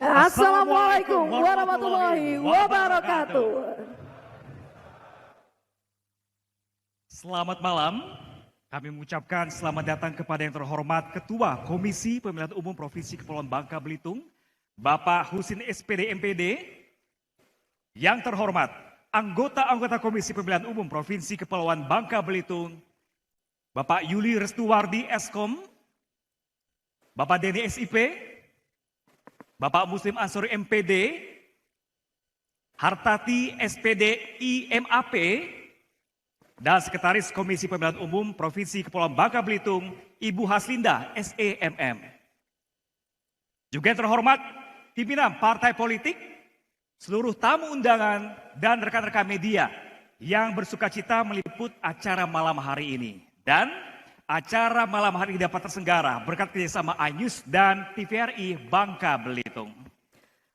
Assalamualaikum warahmatullahi wabarakatuh. Selamat malam. Kami mengucapkan selamat datang kepada yang terhormat Ketua Komisi Pemilihan Umum Provinsi Kepulauan Bangka Belitung, Bapak Husin SPD MPD. Yang terhormat anggota-anggota Komisi Pemilihan Umum Provinsi Kepulauan Bangka Belitung, Bapak Yuli Restuwardi Eskom, Bapak Denny SIP, Bapak Muslim Ansori MPD, Hartati SPD IMAP, dan Sekretaris Komisi Pemilihan Umum Provinsi Kepulauan Bangka Belitung, Ibu Haslinda SEMM. Juga yang terhormat pimpinan partai politik, seluruh tamu undangan, dan rekan-rekan media yang bersukacita meliput acara malam hari ini. Dan acara malam hari ini dapat tersenggara berkat kerjasama iNews dan TVRI Bangka Belitung.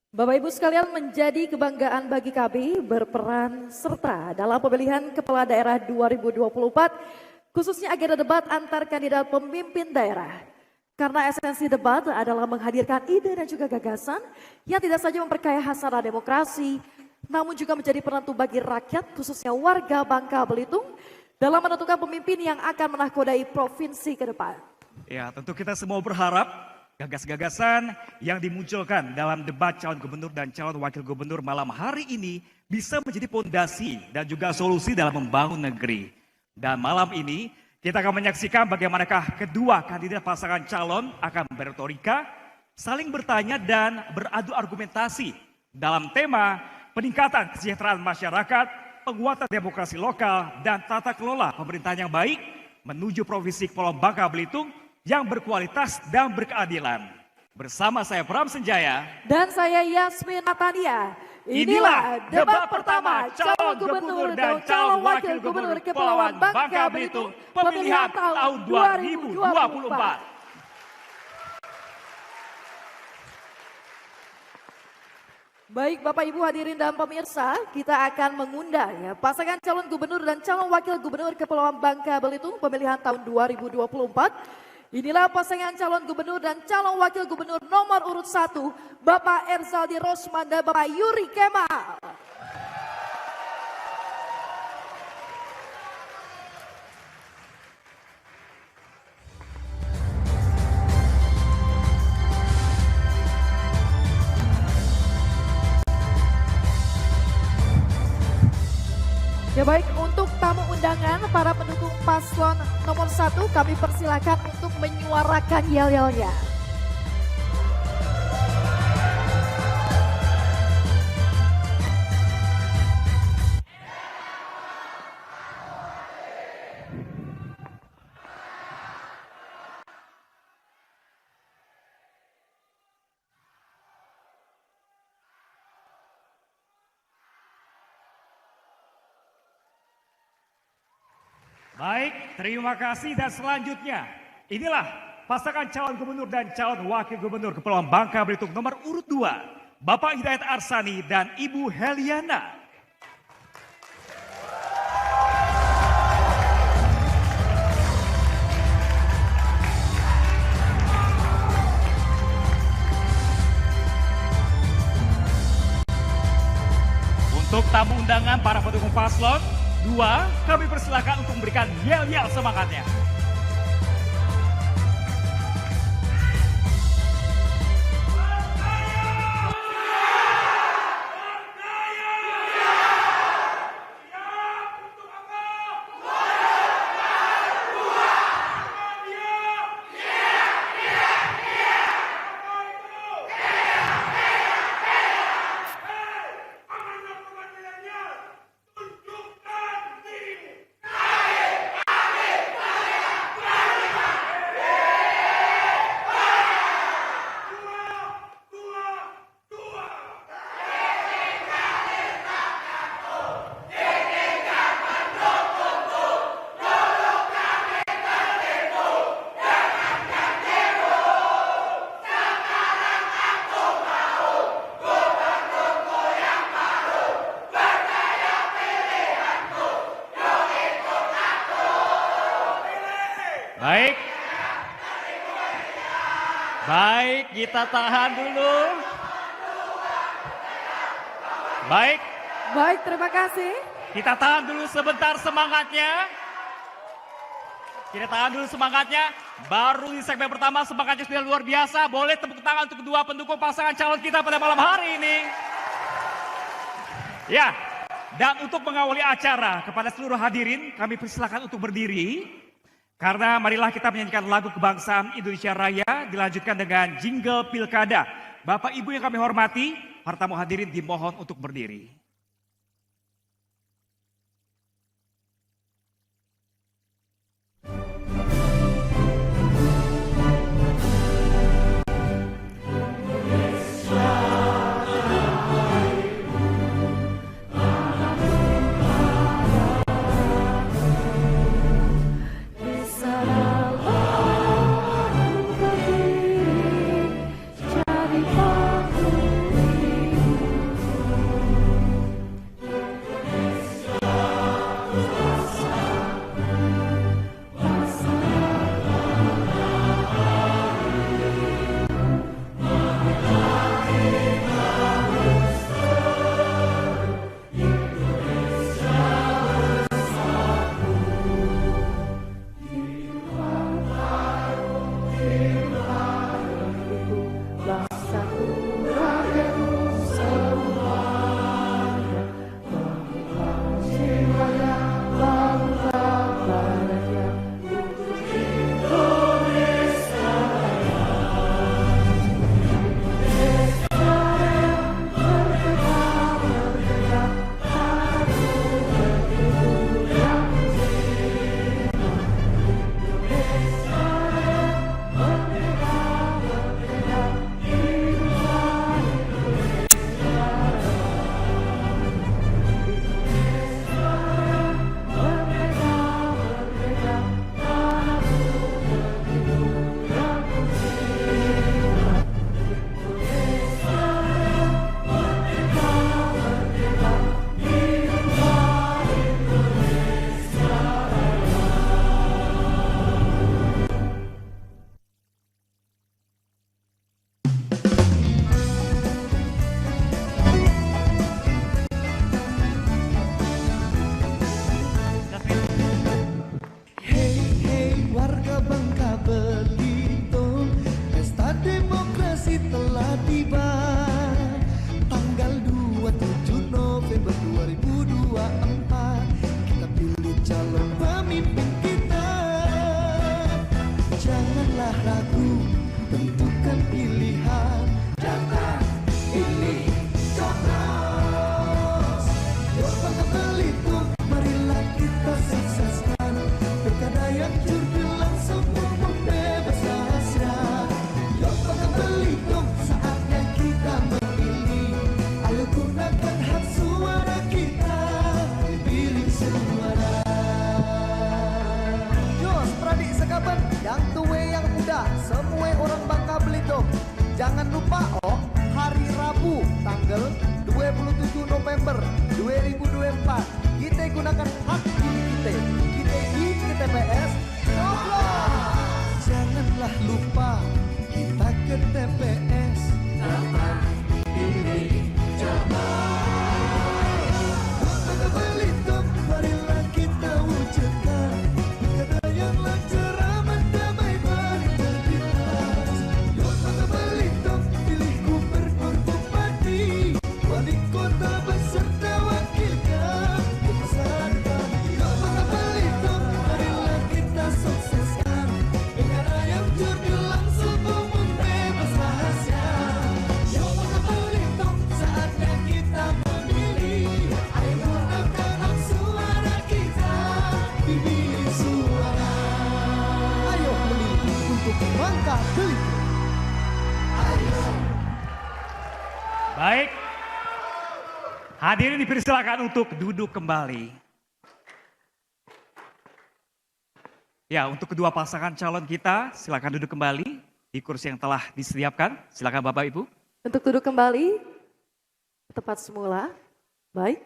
Bapak Ibu sekalian, menjadi kebanggaan bagi kami berperan serta dalam pemilihan Kepala Daerah 2024, khususnya agenda debat antar kandidat pemimpin daerah. Karena esensi debat adalah menghadirkan ide dan juga gagasan yang tidak saja memperkaya hasanah demokrasi, namun juga menjadi penentu bagi rakyat, khususnya warga Bangka Belitung, dalam menentukan pemimpin yang akan menakodai provinsi ke depan. Ya, tentu kita semua berharap gagas-gagasan yang dimunculkan dalam debat calon gubernur dan calon wakil gubernur malam hari ini bisa menjadi fondasi dan juga solusi dalam membangun negeri. Dan malam ini kita akan menyaksikan bagaimanakah kedua kandidat pasangan calon akan berretorika, saling bertanya dan beradu argumentasi dalam tema peningkatan kesejahteraan masyarakat, penguatan demokrasi lokal, dan tata kelola pemerintahan yang baik menuju Provinsi Kepulauan Bangka Belitung yang berkualitas dan berkeadilan. Bersama saya Pram Senjaya dan saya Yasmin Natania. Inilah debat pertama calon gubernur dan calon wakil gubernur Kepulauan Bangka Belitung pemilihan tahun 2024. Baik Bapak Ibu hadirin dan pemirsa, kita akan mengundang ya, pasangan calon gubernur dan calon wakil gubernur Kepulauan Bangka Belitung pemilihan tahun 2024. Inilah pasangan calon gubernur dan calon wakil gubernur nomor urut 1, Bapak Erzaldi Rosman dan Bapak Yuri Kemal. Ya baik, untuk tamu undangan, para pendukung paslon nomor 1, kami persilakan untuk menyuarakan yel-yelnya. Baik, terima kasih dan selanjutnya inilah pasangan calon gubernur dan calon wakil gubernur Kepulauan Bangka Belitung nomor urut 2, Bapak Hidayat Arsani dan Ibu Heliana. Untuk tamu undangan para pendukung paslon 2, kami persilakan untuk memberikan yel-yel semangatnya. Baik, kita tahan dulu. Baik, Baik, terima kasih. kita tahan dulu sebentar semangatnya. Kita tahan dulu semangatnya. Baru di segmen pertama semangatnya sudah luar biasa. Boleh tepuk tangan untuk kedua pendukung pasangan calon kita pada malam hari ini. Ya, dan untuk mengawali acara kepada seluruh hadirin kami persilakan untuk berdiri. Karena marilah kita menyanyikan lagu kebangsaan Indonesia Raya dilanjutkan dengan jingle pilkada. Bapak Ibu yang kami hormati, para tamu hadirin dimohon untuk berdiri. Jangan lupa hari Rabu tanggal 27 November 2024 kita gunakan hak pilih kita di TPS coblos. Janganlah lupa kita ke TPS datang pilih coblos. Untuk Belitung marilah kita wujudkan kata yang lancar aman damai bagi terbitas. Yuk Kota Belitung pilih gubernur bupati wali kota beserta wakilnya urusan kami. Yuk Kota Belitung marilah kita sukseskan pilkada yang jurdil langsung umum bebas rahasia. Yuk Kota Belitung saatnya kita memilih. Ayo gunakan hak suara kita di bilik suara. Ayo memilih untuk Bangka Belitung. Ayo. Baik, hadirin dipersilakan untuk duduk kembali. Ya, untuk kedua pasangan calon kita, silakan duduk kembali di kursi yang telah disediakan. Silakan Bapak Ibu. Untuk duduk kembali ke tempat semula. Baik.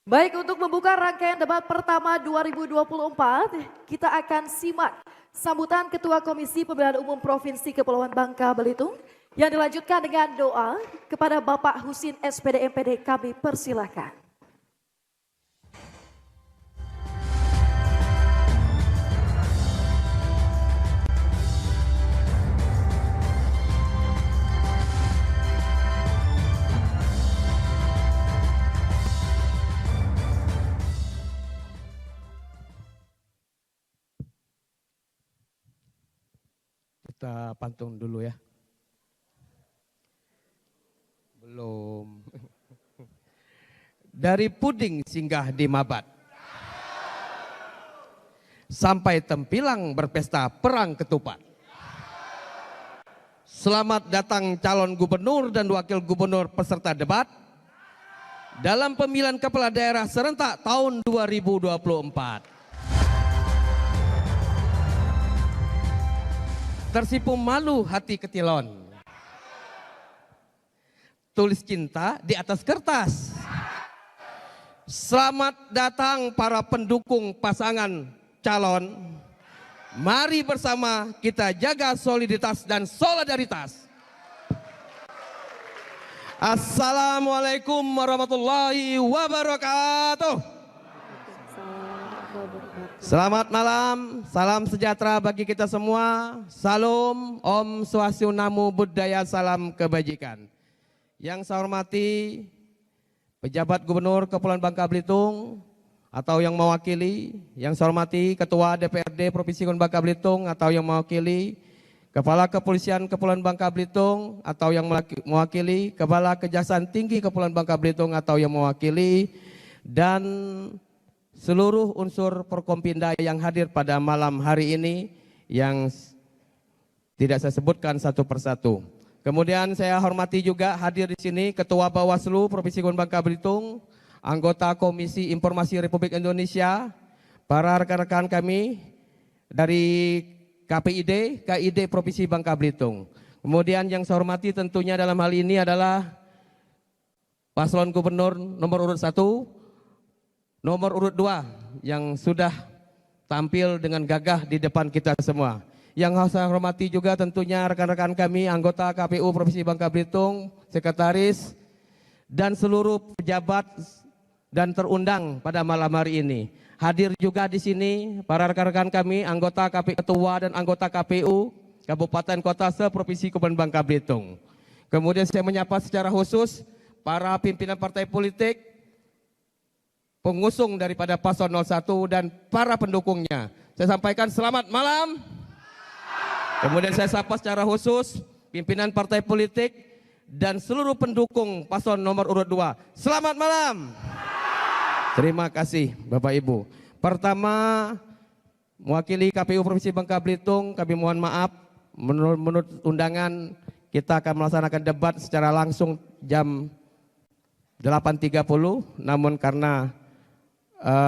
Baik, untuk membuka rangkaian debat pertama 2024, kita akan simak sambutan Ketua Komisi Pemilihan Umum Provinsi Kepulauan Bangka Belitung Yang dilanjutkan dengan doa kepada Bapak Husin SPD MPD, kami persilahkan. Kita pantun dulu ya. Belum. Dari puding singgah di Mabat, sampai Tempilang berpesta perang ketupat. Selamat datang calon gubernur dan wakil gubernur peserta debat dalam pemilihan kepala daerah serentak tahun 2024. Tersipu malu hati ketilon, tulis cinta di atas kertas. Selamat datang para pendukung pasangan calon. Mari bersama kita jaga soliditas dan solidaritas. Assalamualaikum warahmatullahi wabarakatuh. Selamat malam, salam sejahtera bagi kita semua. Salam, Om Swastiastu, Namo Buddhaya, salam kebajikan. Yang saya hormati pejabat Gubernur Kepulauan Bangka Belitung atau yang mewakili, yang saya hormati Ketua DPRD Provinsi Kepulauan Bangka Belitung atau yang mewakili, Kepala Kepolisian Kepulauan Bangka Belitung atau yang mewakili, Kepala Kejaksaan Tinggi Kepulauan Bangka Belitung atau yang mewakili, dan seluruh unsur Forkompinda yang hadir pada malam hari ini yang tidak saya sebutkan satu persatu. Kemudian saya hormati juga hadir di sini Ketua Bawaslu Provinsi Kepulauan Bangka Belitung, anggota Komisi Informasi Republik Indonesia, para rekan-rekan kami dari KPID, KID Provinsi Bangka Belitung. Kemudian yang saya hormati tentunya dalam hal ini adalah Paslon Gubernur nomor urut 1, nomor urut 2 yang sudah tampil dengan gagah di depan kita semua. Yang saya hormati juga tentunya rekan-rekan kami, anggota KPU Provinsi Bangka Belitung, sekretaris, dan seluruh pejabat dan terundang pada malam hari ini. Hadir juga di sini para rekan-rekan kami, anggota KPU Ketua dan anggota KPU Kabupaten Kota se-Provinsi Kepulauan Bangka Belitung. Kemudian saya menyapa secara khusus para pimpinan partai politik, pengusung daripada paslon 01 dan para pendukungnya. Saya sampaikan selamat malam. Kemudian saya sapa secara khusus pimpinan partai politik dan seluruh pendukung paslon nomor urut 2. Selamat malam. Terima kasih Bapak Ibu. Pertama, mewakili KPU Provinsi Bangka Belitung, kami mohon maaf menurut undangan kita akan melaksanakan debat secara langsung jam 8.30, namun karena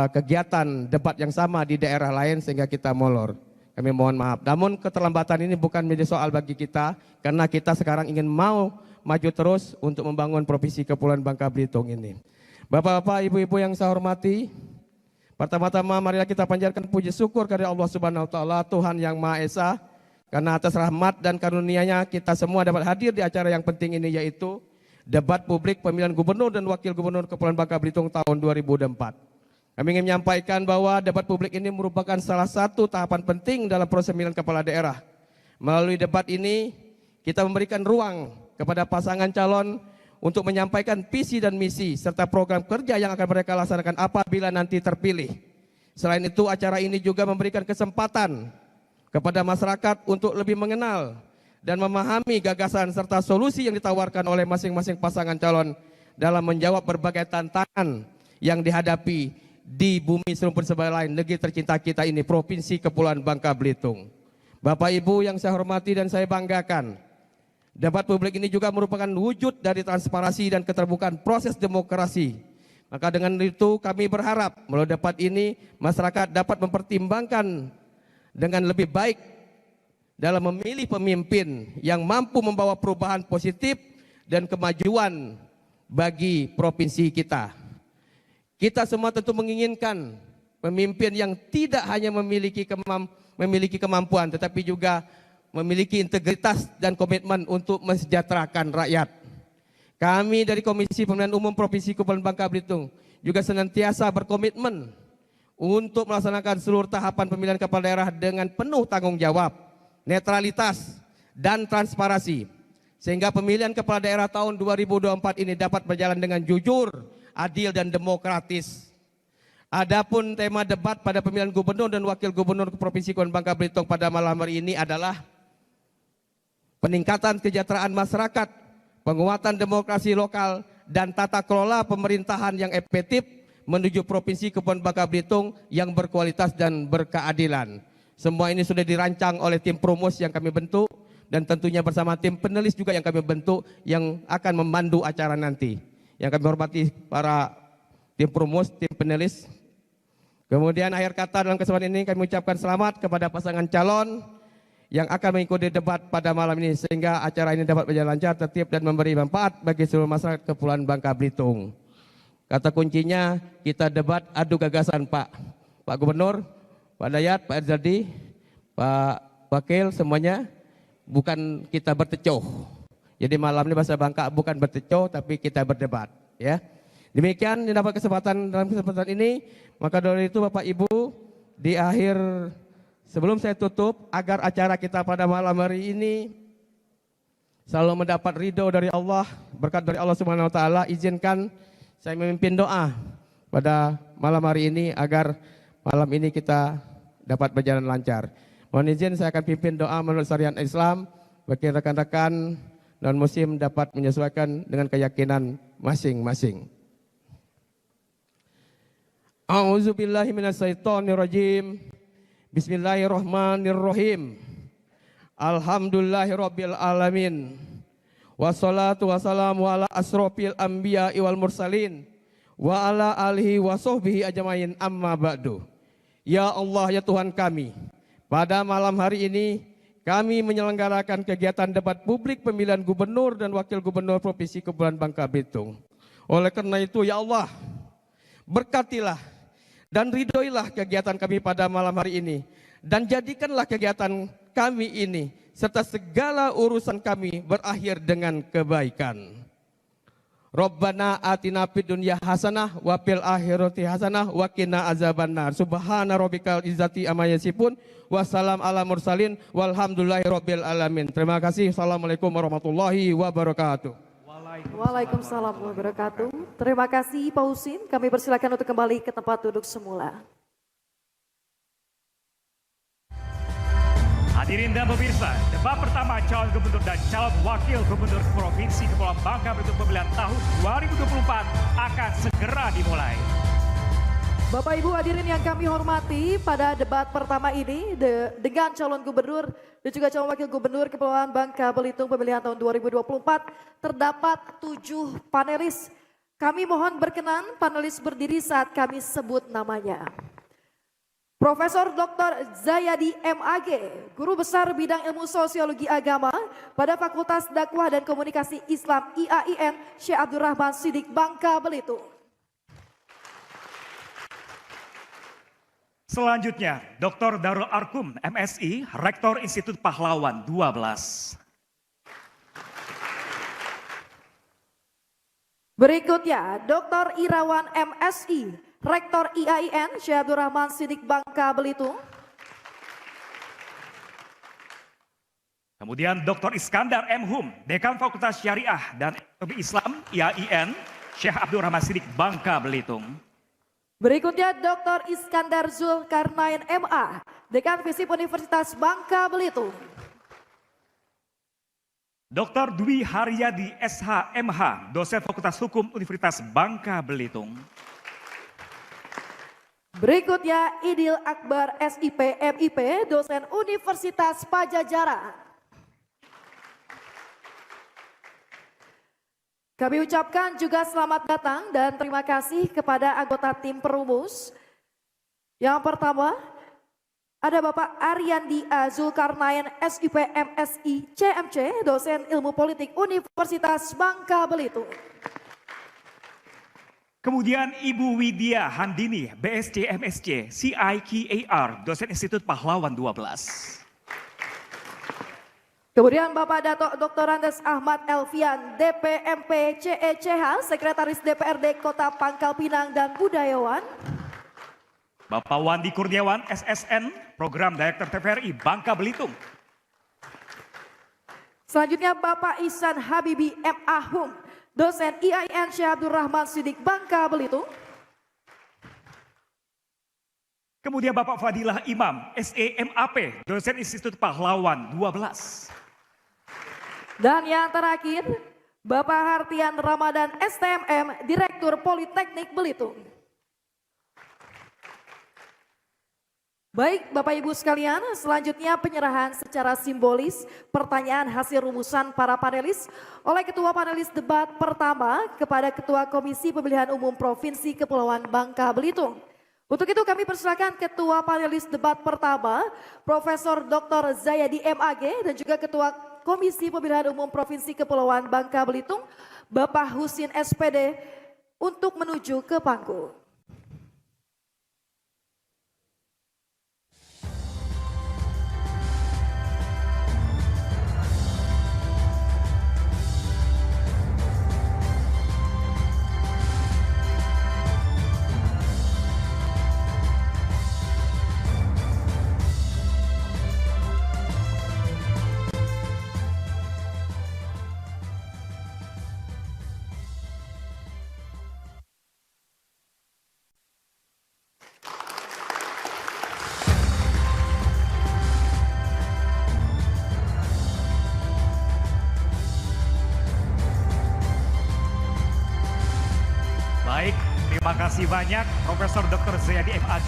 kegiatan debat yang sama di daerah lain sehingga kita molor. Kami mohon maaf. Namun keterlambatan ini bukan menjadi soal bagi kita karena kita sekarang ingin mau maju terus untuk membangun Provinsi Kepulauan Bangka Belitung ini. Bapak-bapak, ibu-ibu yang saya hormati, pertama-tama marilah kita panjatkan puji syukur kepada Allah Subhanahu wa taala, Tuhan yang Maha Esa, karena atas rahmat dan karunia-Nya kita semua dapat hadir di acara yang penting ini, yaitu debat publik pemilihan gubernur dan wakil gubernur Kepulauan Bangka Belitung tahun 2024. Kami ingin menyampaikan bahwa debat publik ini merupakan salah satu tahapan penting dalam proses pemilihan kepala daerah. Melalui debat ini, kita memberikan ruang kepada pasangan calon untuk menyampaikan visi dan misi serta program kerja yang akan mereka laksanakan apabila nanti terpilih. Selain itu, acara ini juga memberikan kesempatan kepada masyarakat untuk lebih mengenal dan memahami gagasan serta solusi yang ditawarkan oleh masing-masing pasangan calon dalam menjawab berbagai tantangan yang dihadapi di bumi serumpun sebelah lain, negeri tercinta kita ini, Provinsi Kepulauan Bangka Belitung. Bapak Ibu yang saya hormati dan saya banggakan, debat publik ini juga merupakan wujud dari transparansi dan keterbukaan proses demokrasi. Maka dengan itu kami berharap melalui debat ini masyarakat dapat mempertimbangkan dengan lebih baik dalam memilih pemimpin yang mampu membawa perubahan positif dan kemajuan bagi provinsi kita. Kita semua tentu menginginkan pemimpin yang tidak hanya memiliki kemampuan tetapi juga memiliki integritas dan komitmen untuk mensejahterakan rakyat. Kami dari Komisi Pemilihan Umum Provinsi Kepulauan Bangka Belitung juga senantiasa berkomitmen untuk melaksanakan seluruh tahapan pemilihan kepala daerah dengan penuh tanggung jawab, netralitas, dan transparansi, sehingga pemilihan kepala daerah tahun 2024 ini dapat berjalan dengan jujur, adil, dan demokratis. Adapun tema debat pada pemilihan gubernur dan wakil gubernur Provinsi Kepulauan Bangka Belitung pada malam hari ini adalah peningkatan kesejahteraan masyarakat, penguatan demokrasi lokal, dan tata kelola pemerintahan yang efektif menuju Provinsi Kepulauan Bangka Belitung yang berkualitas dan berkeadilan. Semua ini sudah dirancang oleh tim Promos yang kami bentuk dan tentunya bersama tim penulis juga yang kami bentuk yang akan memandu acara nanti. Yang kami hormati para tim Promos, tim penulis. Kemudian akhir kata dalam kesempatan ini kami ucapkan selamat kepada pasangan calon yang akan mengikuti debat pada malam ini sehingga acara ini dapat berjalan lancar, tertib, dan memberi manfaat bagi seluruh masyarakat Kepulauan Bangka Belitung. Kata kuncinya kita debat adu gagasan Pak Gubernur, Pak Dayat, Pak Erzadi, Pak Wakil, semuanya bukan kita bertecoh. Jadi malam ini bahasa Bangka bukan bertecoh tapi kita berdebat. Ya, demikian dapat kesempatan dalam kesempatan ini. Maka dari itu Bapak Ibu, di akhir sebelum saya tutup, agar acara kita pada malam hari ini selalu mendapat ridho dari Allah, berkat dari Allah Subhanahu Wa Taala, izinkan saya memimpin doa pada malam hari ini agar malam ini kita dapat berjalan lancar. Mohon izin saya akan pimpin doa menurut syariat Islam bagi rekan-rekan non-muslim dapat menyesuaikan dengan keyakinan masing-masing. A'udzubillahi minasyaitonirrajim. Bismillahirrahmanirrahim. Alhamdulillahirabbil alamin. Wassalatu wassalamu ala asrofil anbiya wal mursalin wa ala alihi wa sahbihi ajmain amma ba'du. Ya Allah, ya Tuhan kami, pada malam hari ini kami menyelenggarakan kegiatan debat publik pemilihan gubernur dan wakil gubernur Provinsi Kepulauan Bangka Belitung. Oleh karena itu ya Allah, berkatilah dan ridhoilah kegiatan kami pada malam hari ini, dan jadikanlah kegiatan kami ini serta segala urusan kami berakhir dengan kebaikan. Rabbana atina fid dunya hasanah wa fil akhirati hasanah wa qina azabannar. Subhana rabbikal izzati amma yasifun wa salam ala mursalin walhamdulillahi rabbil alamin. Terima kasih. Assalamualaikum warahmatullahi wabarakatuh. Waalaikumsalam warahmatullahi wabarakatuh. Terima kasih Pak Husin. Kami persilakan untuk kembali ke tempat duduk semula. Hadirin dan pemirsa, debat pertama calon gubernur dan calon wakil gubernur Provinsi Kepulauan Bangka Belitung pemilihan tahun 2024 akan segera dimulai. Bapak Ibu hadirin yang kami hormati, pada debat pertama ini dengan calon gubernur dan juga calon wakil gubernur Kepulauan Bangka Belitung pemilihan tahun 2024 terdapat 7 panelis. Kami mohon berkenan panelis berdiri saat kami sebut namanya. Profesor Dr. Zayadi MAG, Guru Besar Bidang Ilmu Sosiologi Agama pada Fakultas Dakwah dan Komunikasi Islam IAIN Syekh Abdurrahman Siddiq Bangka Belitung. Selanjutnya, Dr. Darul Arkum, MSI, Rektor Institut Pahlawan 12. Berikutnya, Dr. Irawan MSI, Rektor IAIN Syekh Abdurrahman Siddiq Bangka Belitung. Kemudian Dr. Iskandar M. Hum, Dekan Fakultas Syariah dan Ekonomi Islam IAIN Syekh Abdurrahman Siddiq Bangka Belitung. Berikutnya Dr. Iskandar Zulkarnain MA, Dekan Fisip Universitas Bangka Belitung. Dr. Dwi Haryadi SH MH, Dosen Fakultas Hukum Universitas Bangka Belitung. Berikutnya Idil Akbar SIP MIP, Dosen Universitas Pajajaran. Kami ucapkan juga selamat datang dan terima kasih kepada anggota tim perumus. Yang pertama, ada Bapak Aryandi A. Zulkarnain SIP MSI CMC, Dosen Ilmu Politik Universitas Bangka Belitung. Kemudian Ibu Widya Handini, BSc MSc CIQAR, Dosen Institut Pahlawan 12. Kemudian Bapak Dato Dr. Andes Ahmad Elvian, DPMP CECH, Sekretaris DPRD Kota Pangkal Pinang dan Budayawan. Bapak Wandi Kurniawan, SSN, Program Direktur TVRI Bangka Belitung. Selanjutnya Bapak Ihsan Habibi MA Hum, dosen IAIN Syekh Abdul Rahman Sidik Bangka Belitung. Kemudian Bapak Fadilah Imam, SEMAP, dosen Institut Pahlawan 12. Dan yang terakhir, Bapak Hartian Ramadan STMM, Direktur Politeknik Belitung. Baik Bapak Ibu sekalian, selanjutnya penyerahan secara simbolis pertanyaan hasil rumusan para panelis oleh Ketua Panelis Debat pertama kepada Ketua Komisi Pemilihan Umum Provinsi Kepulauan Bangka Belitung. Untuk itu kami persilakan Ketua Panelis Debat pertama, Profesor Dr. Zayadi MAG dan juga Ketua Komisi Pemilihan Umum Provinsi Kepulauan Bangka Belitung, Bapak Husin SPD untuk menuju ke panggung. Baik, terima kasih banyak Profesor Dr. Zayadi MAG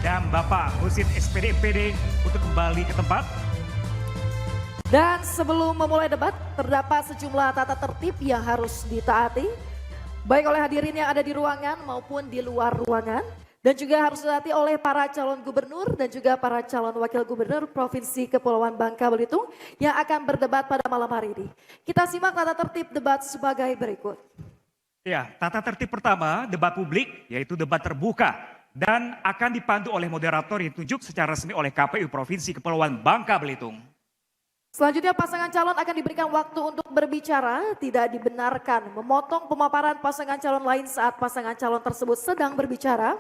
dan Bapak Husin SPD MPD untuk kembali ke tempat. Dan sebelum memulai debat, terdapat sejumlah tata tertib yang harus ditaati, baik oleh hadirin yang ada di ruangan maupun di luar ruangan, dan juga harus ditaati oleh para calon gubernur dan juga para calon wakil gubernur Provinsi Kepulauan Bangka Belitung yang akan berdebat pada malam hari ini. Kita simak tata tertib debat sebagai berikut. Ya, tata tertib pertama, debat publik, yaitu debat terbuka dan akan dipandu oleh moderator yang ditunjuk secara resmi oleh KPU Provinsi Kepulauan Bangka Belitung. Selanjutnya pasangan calon akan diberikan waktu untuk berbicara, tidak dibenarkan memotong pemaparan pasangan calon lain saat pasangan calon tersebut sedang berbicara.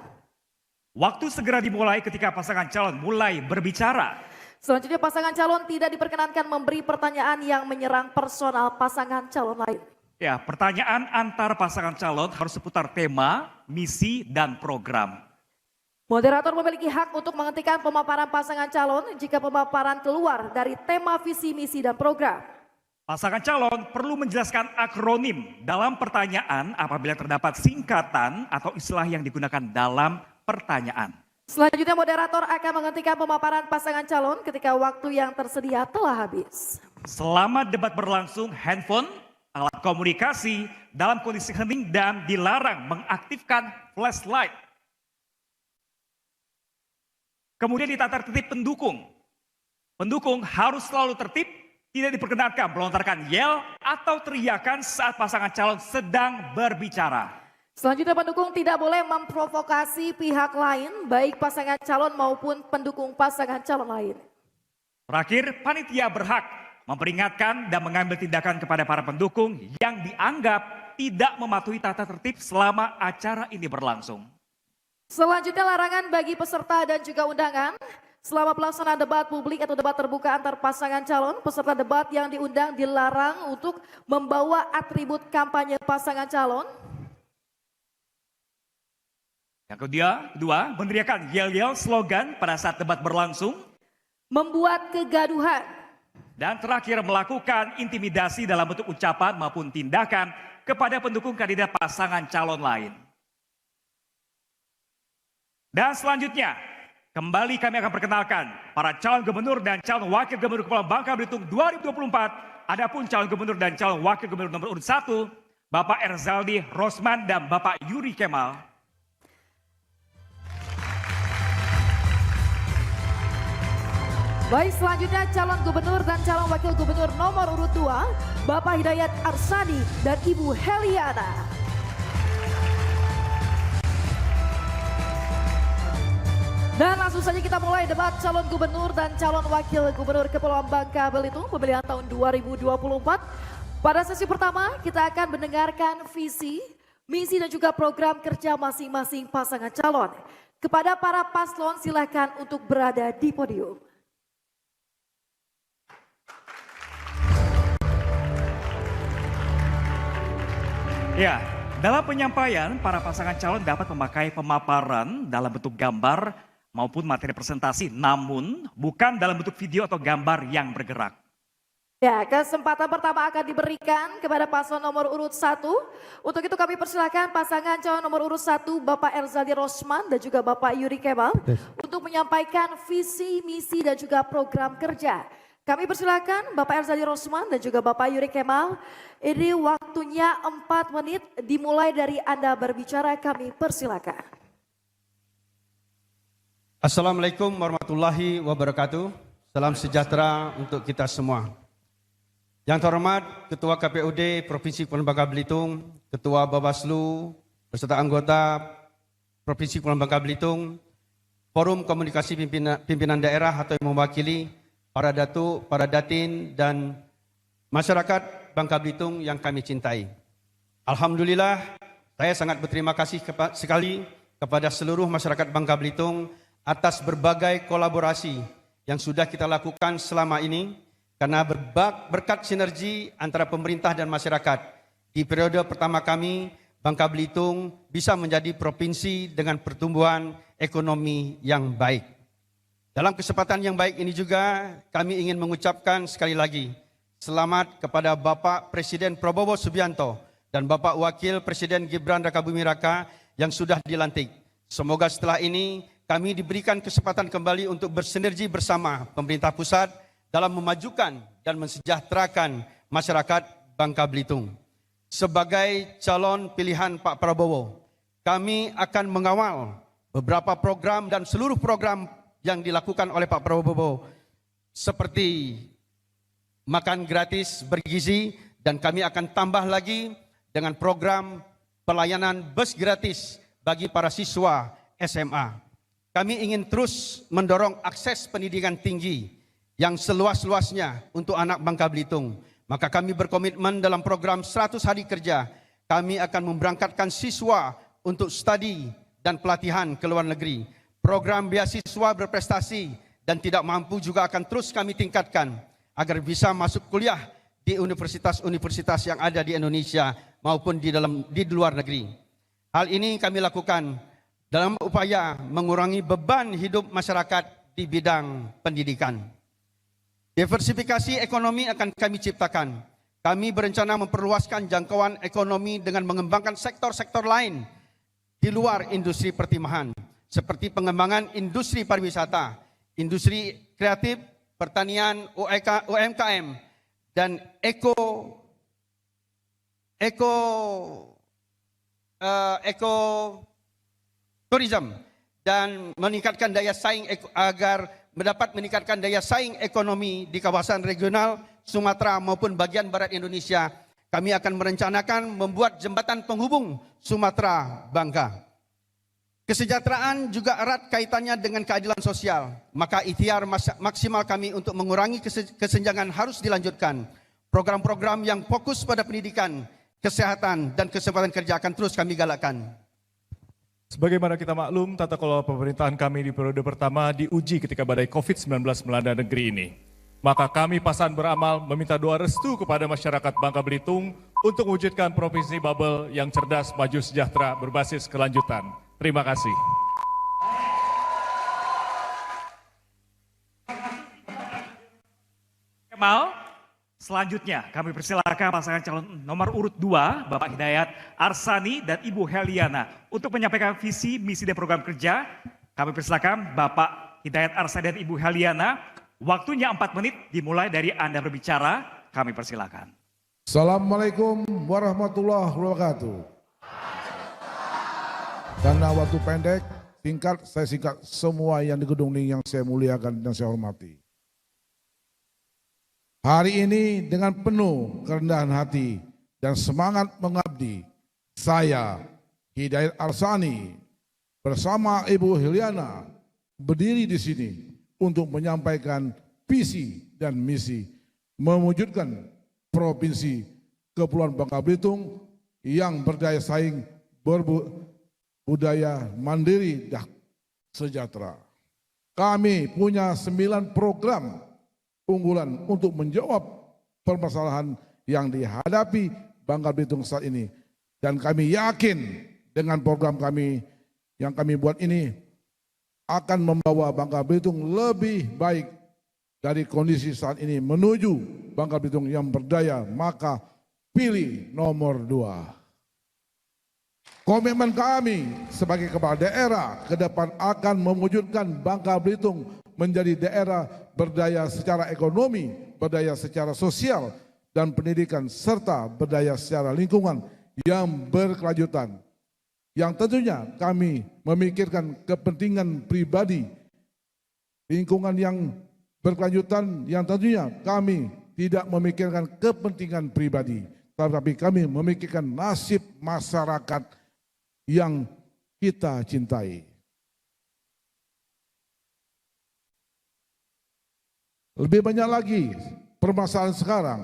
Waktu segera dimulai ketika pasangan calon mulai berbicara. Selanjutnya pasangan calon tidak diperkenankan memberi pertanyaan yang menyerang personal pasangan calon lain. Ya, pertanyaan antar pasangan calon harus seputar tema, misi, dan program. Moderator memiliki hak untuk menghentikan pemaparan pasangan calon jika pemaparan keluar dari tema visi, misi, dan program. Pasangan calon perlu menjelaskan akronim dalam pertanyaan apabila terdapat singkatan atau istilah yang digunakan dalam pertanyaan. Selanjutnya moderator akan menghentikan pemaparan pasangan calon ketika waktu yang tersedia telah habis. Selama debat berlangsung, handphone, alat komunikasi dalam kondisi hening dan dilarang mengaktifkan flashlight. Kemudian di tata tertib pendukung. Pendukung harus selalu tertib, tidak diperkenankan melontarkan yel atau teriakan saat pasangan calon sedang berbicara. Selanjutnya pendukung tidak boleh memprovokasi pihak lain, baik pasangan calon maupun pendukung pasangan calon lain. Terakhir, panitia berhak memperingatkan dan mengambil tindakan kepada para pendukung yang dianggap tidak mematuhi tata tertib selama acara ini berlangsung. Selanjutnya larangan bagi peserta dan juga undangan. Selama pelaksanaan debat publik atau debat terbuka antar pasangan calon, peserta debat yang diundang dilarang untuk membawa atribut kampanye pasangan calon. Yang kedua, meneriakkan yel-yel slogan pada saat debat berlangsung. Membuat kegaduhan. Dan terakhir melakukan intimidasi dalam bentuk ucapan maupun tindakan kepada pendukung kandidat pasangan calon lain. Dan selanjutnya, kembali kami akan perkenalkan para calon gubernur dan calon wakil gubernur Kepulauan Bangka Belitung 2024. Adapun calon gubernur dan calon wakil gubernur nomor urut 1, Bapak Erzaldi Rosman dan Bapak Yuri Kemal. Baik, selanjutnya calon gubernur dan calon wakil gubernur nomor urut 2, Bapak Hidayat Arsadi dan Ibu Heliana. Dan langsung saja kita mulai debat calon gubernur dan calon wakil gubernur Kepulauan Bangka Belitung pemilihan tahun 2024. Pada sesi pertama kita akan mendengarkan visi, misi dan juga program kerja masing-masing pasangan calon. Kepada para paslon silakan untuk berada di podium. Ya, dalam penyampaian para pasangan calon dapat memakai pemaparan dalam bentuk gambar maupun materi presentasi, namun bukan dalam bentuk video atau gambar yang bergerak. Ya, kesempatan pertama akan diberikan kepada paslon nomor urut 1. Untuk itu kami persilakan pasangan calon nomor urut 1 Bapak Erzaldi Rosman dan juga Bapak Yuri Kemal untuk menyampaikan visi, misi dan juga program kerja. Kami persilakan Bapak Erzaldi Rosman dan juga Bapak Yuri Kemal. Ini waktunya 4 menit dimulai dari Anda berbicara, kami persilakan. Assalamualaikum warahmatullahi wabarakatuh. Salam sejahtera untuk kita semua. Yang terhormat Ketua KPUD Provinsi Kepulauan Bangka Belitung, Ketua Bawaslu, beserta anggota Provinsi Kepulauan Bangka Belitung, Forum Komunikasi Pimpinan Daerah atau yang mewakili para datuk, para datin, dan masyarakat Bangka Belitung yang kami cintai. Alhamdulillah, saya sangat berterima kasih sekali kepada seluruh masyarakat Bangka Belitung atas berbagai kolaborasi yang sudah kita lakukan selama ini, karena berkat sinergi antara pemerintah dan masyarakat. Di periode pertama kami, Bangka Belitung bisa menjadi provinsi dengan pertumbuhan ekonomi yang baik. Dalam kesempatan yang baik ini juga kami ingin mengucapkan sekali lagi selamat kepada Bapak Presiden Prabowo Subianto dan Bapak Wakil Presiden Gibran Rakabuming Raka yang sudah dilantik. Semoga setelah ini kami diberikan kesempatan kembali untuk bersinergi bersama pemerintah pusat dalam memajukan dan mensejahterakan masyarakat Bangka Belitung. Sebagai calon pilihan Pak Prabowo, kami akan mengawal beberapa program dan seluruh program yang dilakukan oleh Pak Prabowo seperti makan gratis bergizi, dan kami akan tambah lagi dengan program pelayanan bus gratis bagi para siswa SMA. Kami ingin terus mendorong akses pendidikan tinggi yang seluas-luasnya untuk anak Bangka Belitung. Maka kami berkomitmen dalam program 100 hari kerja, kami akan memberangkatkan siswa untuk studi dan pelatihan ke luar negeri. Program beasiswa berprestasi dan tidak mampu juga akan terus kami tingkatkan agar bisa masuk kuliah di universitas-universitas yang ada di Indonesia maupun di luar negeri. Hal ini kami lakukan dalam upaya mengurangi beban hidup masyarakat di bidang pendidikan. Diversifikasi ekonomi akan kami ciptakan. Kami berencana memperluaskan jangkauan ekonomi dengan mengembangkan sektor-sektor lain di luar industri pertimahan, seperti pengembangan industri pariwisata, industri kreatif, pertanian, UMKM, dan ekoturism, dan meningkatkan daya saing agar mendapat meningkatkan daya saing ekonomi di kawasan regional Sumatera maupun bagian barat Indonesia. Kami akan merencanakan membuat jembatan penghubung Sumatera Bangka. Kesejahteraan juga erat kaitannya dengan keadilan sosial. Maka ikhtiar maksimal kami untuk mengurangi kesenjangan harus dilanjutkan. Program-program yang fokus pada pendidikan, kesehatan, dan kesempatan kerja akan terus kami galakkan. Sebagaimana kita maklum, tata kelola pemerintahan kami di periode pertama diuji ketika badai COVID-19 melanda negeri ini. Maka kami pasan beramal meminta doa restu kepada masyarakat Bangka Belitung untuk mewujudkan provinsi bubble yang cerdas, maju, sejahtera, berbasis kelanjutan. Terima kasih. Kemal, selanjutnya kami persilakan pasangan calon nomor urut 2, Bapak Hidayat Arsani dan Ibu Heliana untuk menyampaikan visi, misi dan program kerja. Kami persilakan Bapak Hidayat Arsani dan Ibu Heliana. Waktunya 4 menit dimulai dari Anda berbicara. Kami persilakan. Assalamualaikum warahmatullahi wabarakatuh. Karena waktu pendek, saya singkat semua yang di gedung ini yang saya muliakan dan saya hormati. Hari ini dengan penuh kerendahan hati dan semangat mengabdi, saya Hidayat Arsani bersama Ibu Heliana berdiri di sini untuk menyampaikan visi dan misi mewujudkan Provinsi Kepulauan Bangka Belitung yang berdaya saing, berbudaya mandiri dan sejahtera. Kami punya 9 program unggulan untuk menjawab permasalahan yang dihadapi Bangka Belitung saat ini. Dan kami yakin dengan program kami yang kami buat ini akan membawa Bangka Belitung lebih baik dari kondisi saat ini menuju Bangka Belitung yang berdaya, maka pilih nomor 2. Komitmen kami sebagai kepala daerah ke depan akan mewujudkan Bangka Belitung menjadi daerah berdaya secara ekonomi, berdaya secara sosial dan pendidikan, serta berdaya secara lingkungan yang berkelanjutan. Yang tentunya kami memikirkan kepentingan pribadi, lingkungan yang berkelanjutan yang tentunya kami tidak memikirkan kepentingan pribadi, tetapi kami memikirkan nasib masyarakat yang kita cintai. Lebih banyak lagi permasalahan sekarang,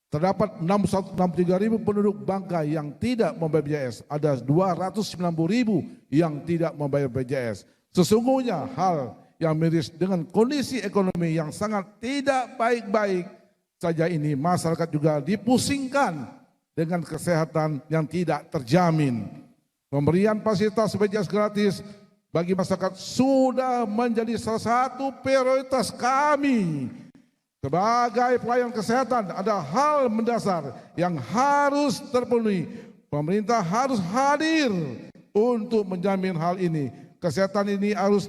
terdapat 63.000 penduduk Bangka yang tidak membayar BPJS, ada 290.000 yang tidak membayar BPJS. Sesungguhnya hal yang miris dengan kondisi ekonomi yang sangat tidak baik-baik saja ini, masyarakat juga dipusingkan dengan kesehatan yang tidak terjamin. Pemberian fasilitas BPJS gratis bagi masyarakat sudah menjadi salah satu prioritas kami. Sebagai pelayan kesehatan ada hal mendasar yang harus terpenuhi. Pemerintah harus hadir untuk menjamin hal ini. Kesehatan ini harus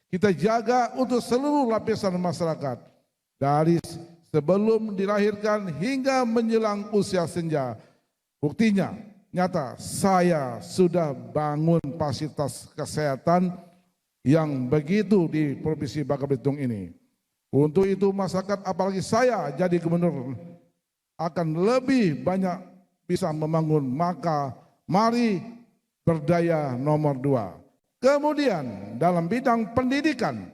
kita jaga untuk seluruh lapisan masyarakat. Dari sebelum dilahirkan hingga menjelang usia senja. Buktinya nyata saya sudah bangun fasilitas kesehatan yang begitu di Provinsi Bangka Belitung ini. Untuk itu masyarakat, apalagi saya jadi gubernur, akan lebih banyak bisa membangun, maka mari berdaya nomor 2. Kemudian dalam bidang pendidikan,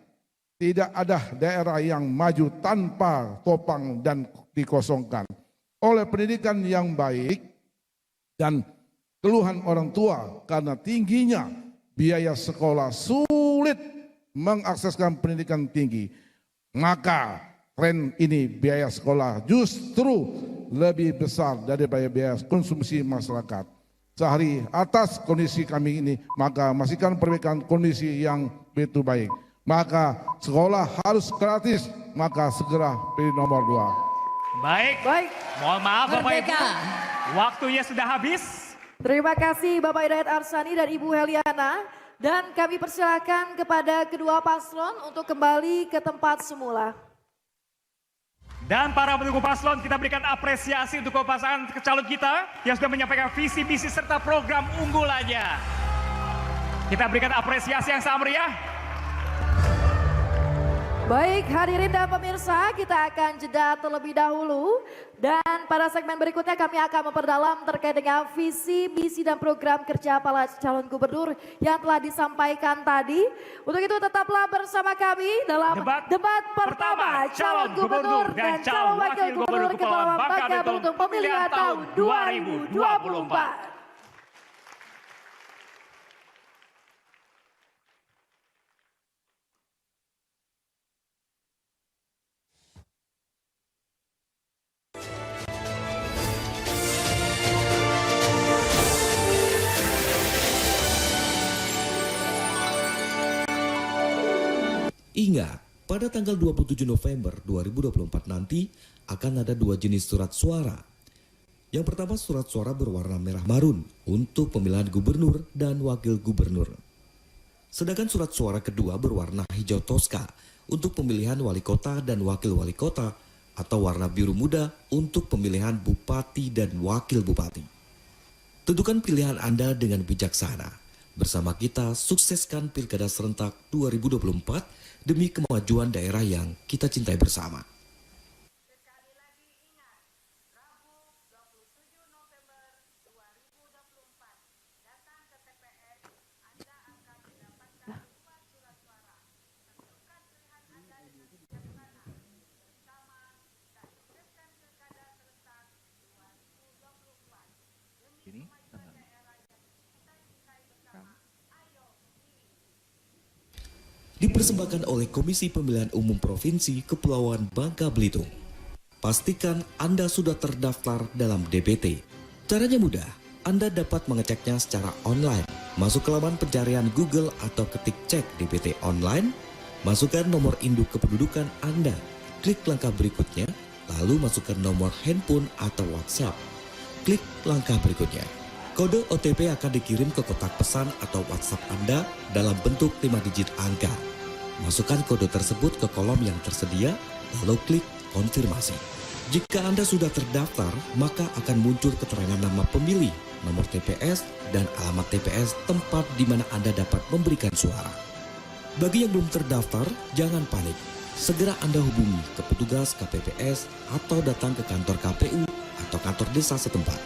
tidak ada daerah yang maju tanpa topang dan dikosongkan. Oleh pendidikan yang baik dan keluhan orang tua karena tingginya biaya sekolah, sulit mengakseskan pendidikan tinggi. Maka tren ini biaya sekolah justru lebih besar daripada biaya konsumsi masyarakat. Sehari atas kondisi kami ini, maka masihkan perbaikan kondisi yang begitu baik. Maka sekolah harus gratis, maka segera pilih nomor 2. Baik. Mohon maaf Bapak Ibu, waktunya sudah habis. Terima kasih Bapak Hidayat Arsani dan Ibu Heliana. Dan kami persilakan kepada kedua paslon untuk kembali ke tempat semula. Dan para pendukung paslon, kita berikan apresiasi untuk pasangan calon kita yang sudah menyampaikan visi misi serta program unggulannya. Kita berikan apresiasi yang sangat meriah. Baik, hadirin dan pemirsa, kita akan jeda terlebih dahulu. Dan pada segmen berikutnya kami akan memperdalam terkait dengan visi, misi dan program kerja para calon gubernur yang telah disampaikan tadi. Untuk itu tetaplah bersama kami dalam debat pertama calon gubernur dan calon wakil gubernur Kepulauan Bangka Belitung pemilihan tahun 2024. Ingat, pada tanggal 27 November 2024 nanti akan ada 2 jenis surat suara. Yang pertama surat suara berwarna merah marun untuk pemilihan gubernur dan wakil gubernur. Sedangkan surat suara kedua berwarna hijau toska untuk pemilihan wali kota dan wakil wali kota, atau warna biru muda untuk pemilihan bupati dan wakil bupati. Tentukan pilihan Anda dengan bijaksana. Bersama kita sukseskan Pilkada Serentak 2024 demi kemajuan daerah yang kita cintai bersama. Sekali lagi ingat, Rabu 27 November 2024, datang ke TPS, Anda akan mendapatkan 2 surat suara. dipersembahkan oleh Komisi Pemilihan Umum Provinsi Kepulauan Bangka Belitung. Pastikan Anda sudah terdaftar dalam DPT. Caranya mudah, Anda dapat mengeceknya secara online. Masuk ke laman pencarian Google atau ketik cek DPT online, masukkan nomor induk kependudukan Anda, klik langkah berikutnya, lalu masukkan nomor handphone atau WhatsApp. Klik langkah berikutnya. Kode OTP akan dikirim ke kotak pesan atau WhatsApp Anda dalam bentuk 5 digit angka. Masukkan kode tersebut ke kolom yang tersedia, lalu klik konfirmasi. Jika Anda sudah terdaftar, maka akan muncul keterangan nama pemilih, nomor TPS, dan alamat TPS tempat di mana Anda dapat memberikan suara. Bagi yang belum terdaftar, jangan panik. Segera Anda hubungi ke petugas KPPS atau datang ke kantor KPU atau kantor desa setempat.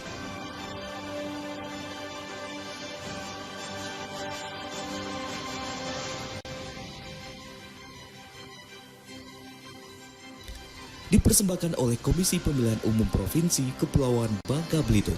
Dipersembahkan oleh Komisi Pemilihan Umum Provinsi Kepulauan Bangka Belitung.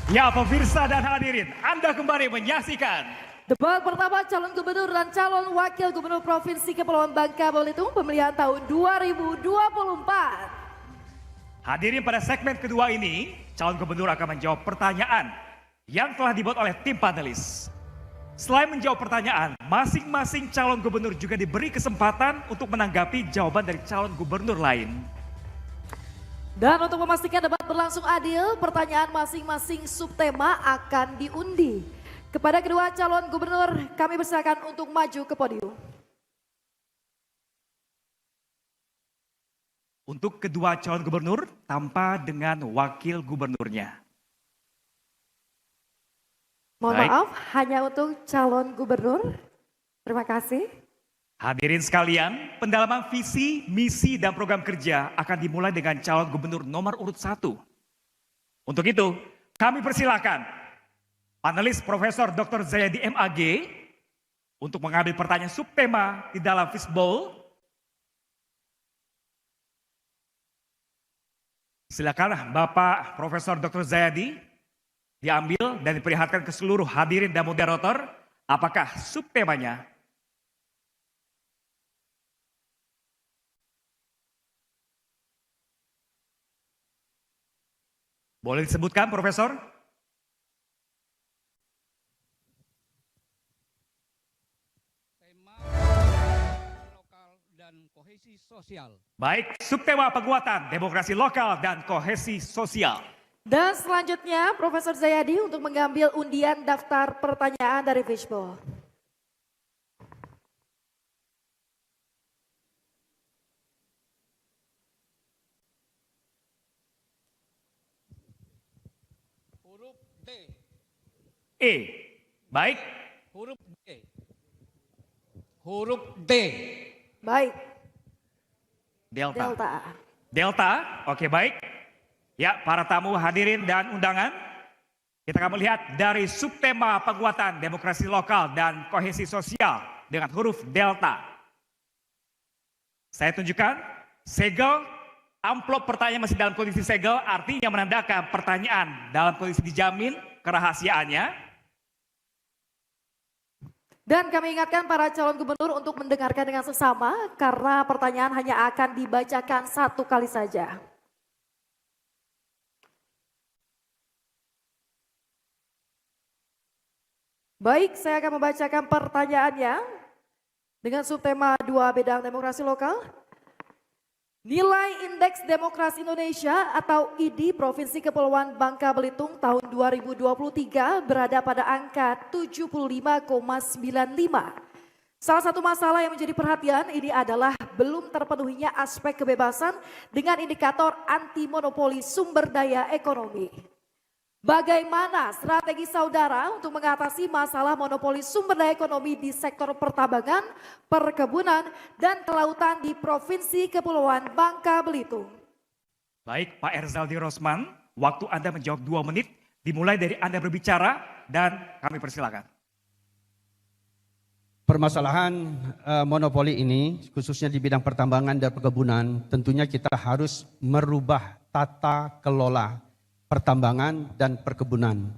Ya pemirsa dan hadirin, Anda kembali menyaksikan Debat pertama calon gubernur dan calon wakil gubernur Provinsi Kepulauan Bangka Belitung pemilihan tahun 2024. Hadirin, pada segmen kedua ini, calon gubernur akan menjawab pertanyaan yang telah dibuat oleh tim panelis. Selain menjawab pertanyaan, masing-masing calon gubernur juga diberi kesempatan untuk menanggapi jawaban dari calon gubernur lain. Dan untuk memastikan debat berlangsung adil, pertanyaan masing-masing subtema akan diundi. Kepada kedua calon gubernur, kami persilakan untuk maju ke podium. Untuk kedua calon gubernur tanpa dengan wakil gubernurnya. Mohon Baik. maaf, hanya untuk calon gubernur. Terima kasih. Hadirin sekalian, pendalaman visi, misi, dan program kerja akan dimulai dengan calon gubernur nomor urut 1. Untuk itu, kami persilakan panelis Profesor Dr. Zayadi MAG untuk mengambil pertanyaan subtema di dalam fishbowl. Silakan Bapak Profesor Dr. Zayadi diambil dan diperlihatkan ke seluruh hadirin dan moderator apakah subtemanya. Boleh disebutkan, Profesor? Tema lokal dan kohesi sosial. Baik, subtema penguatan demokrasi lokal dan kohesi sosial. Dan selanjutnya Profesor Zayadi untuk mengambil undian daftar pertanyaan dari fishbowl. Huruf D. E. Baik, Huruf D. Huruf D. Baik, Delta. Delta. Delta, oke baik. Ya, para tamu hadirin dan undangan, kita akan melihat dari subtema penguatan demokrasi lokal dan kohesi sosial dengan huruf Delta. Saya tunjukkan, segel, amplop pertanyaan masih dalam kondisi segel, artinya menandakan pertanyaan dalam kondisi dijamin kerahasiaannya. Dan kami ingatkan para calon gubernur untuk mendengarkan dengan sesama karena pertanyaan hanya akan dibacakan satu kali saja. Baik, saya akan membacakan pertanyaannya dengan subtema 2 bidang demokrasi lokal. Nilai Indeks Demokrasi Indonesia atau IDI Provinsi Kepulauan Bangka Belitung tahun 2023 berada pada angka 75,95. Salah satu masalah yang menjadi perhatian ini adalah belum terpenuhinya aspek kebebasan dengan indikator anti monopoli sumber daya ekonomi. Bagaimana strategi saudara untuk mengatasi masalah monopoli sumber daya ekonomi di sektor pertambangan, perkebunan, dan kelautan di Provinsi Kepulauan Bangka Belitung? Baik, Pak Erzaldi Rosman, waktu Anda menjawab 2 menit, dimulai dari Anda berbicara dan kami persilakan. permasalahan monopoli ini, khususnya di bidang pertambangan dan perkebunan, tentunya kita harus merubah tata kelola pertambangan dan perkebunan,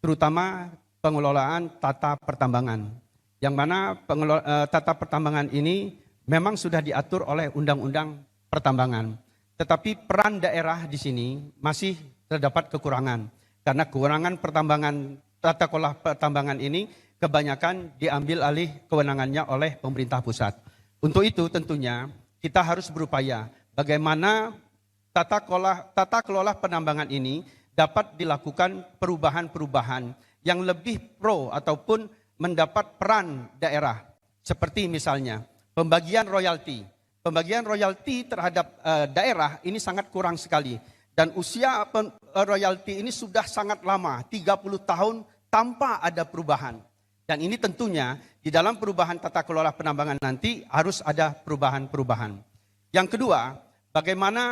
terutama pengelolaan tata pertambangan, yang mana tata pertambangan ini memang sudah diatur oleh Undang-Undang Pertambangan, tetapi peran daerah di sini masih terdapat kekurangan, karena kekurangan tata kelola pertambangan ini kebanyakan diambil alih kewenangannya oleh pemerintah pusat. Untuk itu tentunya kita harus berupaya bagaimana tata kelola penambangan ini dapat dilakukan perubahan-perubahan yang lebih pro ataupun mendapat peran daerah. Seperti misalnya pembagian royalti. Pembagian royalti terhadap daerah ini sangat kurang sekali. Dan usia royalti ini sudah sangat lama, 30 tahun tanpa ada perubahan. Dan ini tentunya di dalam perubahan tata kelola penambangan nanti harus ada perubahan-perubahan. Yang kedua, bagaimana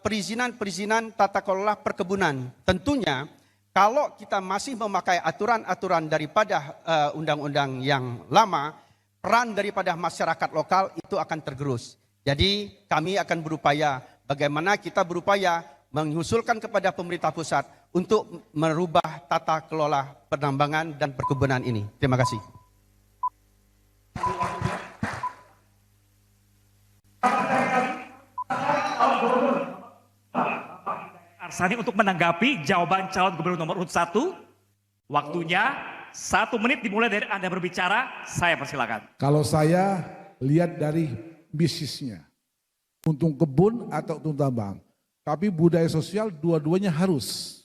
perizinan tata kelola perkebunan. Tentunya kalau kita masih memakai aturan-aturan daripada undang-undang yang lama, peran daripada masyarakat lokal itu akan tergerus. Jadi kami akan berupaya, bagaimana kita berupaya mengusulkan kepada pemerintah pusat untuk merubah tata kelola penambangan dan perkebunan ini. Terima kasih. Arsani untuk menanggapi jawaban calon gubernur nomor urut 1. Waktunya 1 menit dimulai dari Anda berbicara, saya persilakan. Kalau saya lihat dari bisnisnya, untung kebun atau untung tambang. Tapi budaya sosial dua-duanya harus.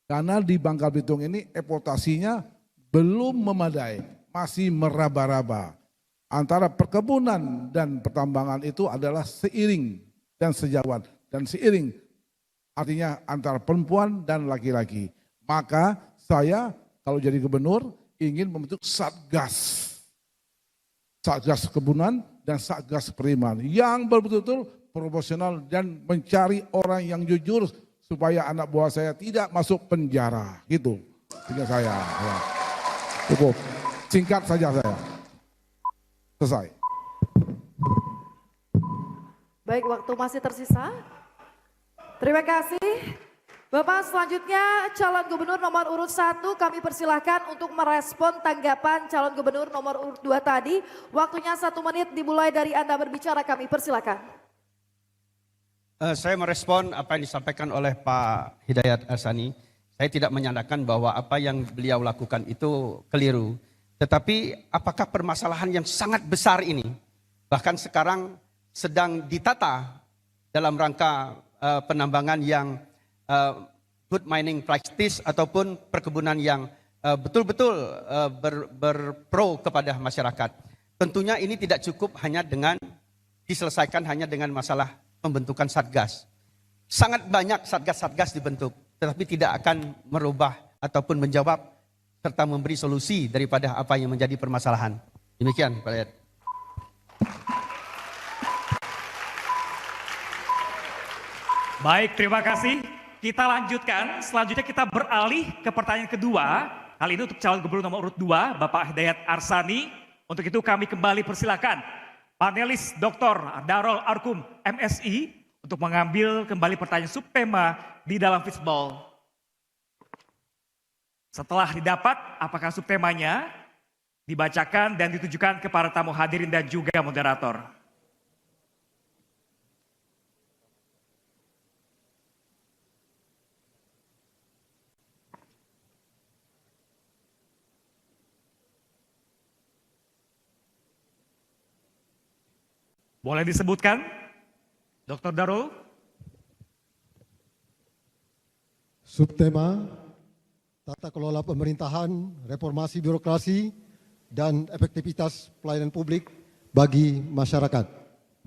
Karena di Bangka Belitung ini eksploitasinya belum memadai, masih meraba-raba. Antara perkebunan dan pertambangan itu adalah seiring dan sejawan. Dan seiring artinya antara perempuan dan laki-laki. Maka saya kalau jadi gubernur ingin membentuk Satgas. Satgas kebunan dan Satgas periman yang betul-betul proporsional dan mencari orang yang jujur supaya anak buah saya tidak masuk penjara. Gitu. Singkat saya. Ya. Cukup. Singkat saja saya. Selesai. Baik, waktu masih tersisa. Terima kasih. Bapak, selanjutnya calon gubernur nomor urut 1 kami persilahkan untuk merespon tanggapan calon gubernur nomor urut 2 tadi. Waktunya 1 menit dimulai dari Anda berbicara, kami persilahkan. Saya merespon apa yang disampaikan oleh Pak Hidayat Arsani. Saya tidak menyatakan bahwa apa yang beliau lakukan itu keliru. Tetapi apakah permasalahan yang sangat besar ini bahkan sekarang sedang ditata dalam rangka penambangan yang good mining practice ataupun perkebunan yang betul-betul berpro kepada masyarakat. Tentunya ini tidak cukup hanya dengan diselesaikan hanya dengan masalah pembentukan satgas. Sangat banyak satgas-satgas dibentuk, tetapi tidak akan merubah ataupun menjawab serta memberi solusi daripada apa yang menjadi permasalahan. Demikian, Pak Lihat. Baik, terima kasih. Kita lanjutkan. Selanjutnya kita beralih ke pertanyaan kedua. Kali ini untuk calon gubernur nomor urut 2, Bapak Hidayat Arsani. Untuk itu kami kembali persilakan panelis Dr. Darul Arkum MSI untuk mengambil kembali pertanyaan subtema di dalam fishbowl. Setelah didapat, apakah subtemanya dibacakan dan ditujukan kepada tamu hadirin dan juga moderator. Boleh disebutkan, Dr. Darul? Subtema, tata kelola pemerintahan, reformasi birokrasi, dan efektivitas pelayanan publik bagi masyarakat.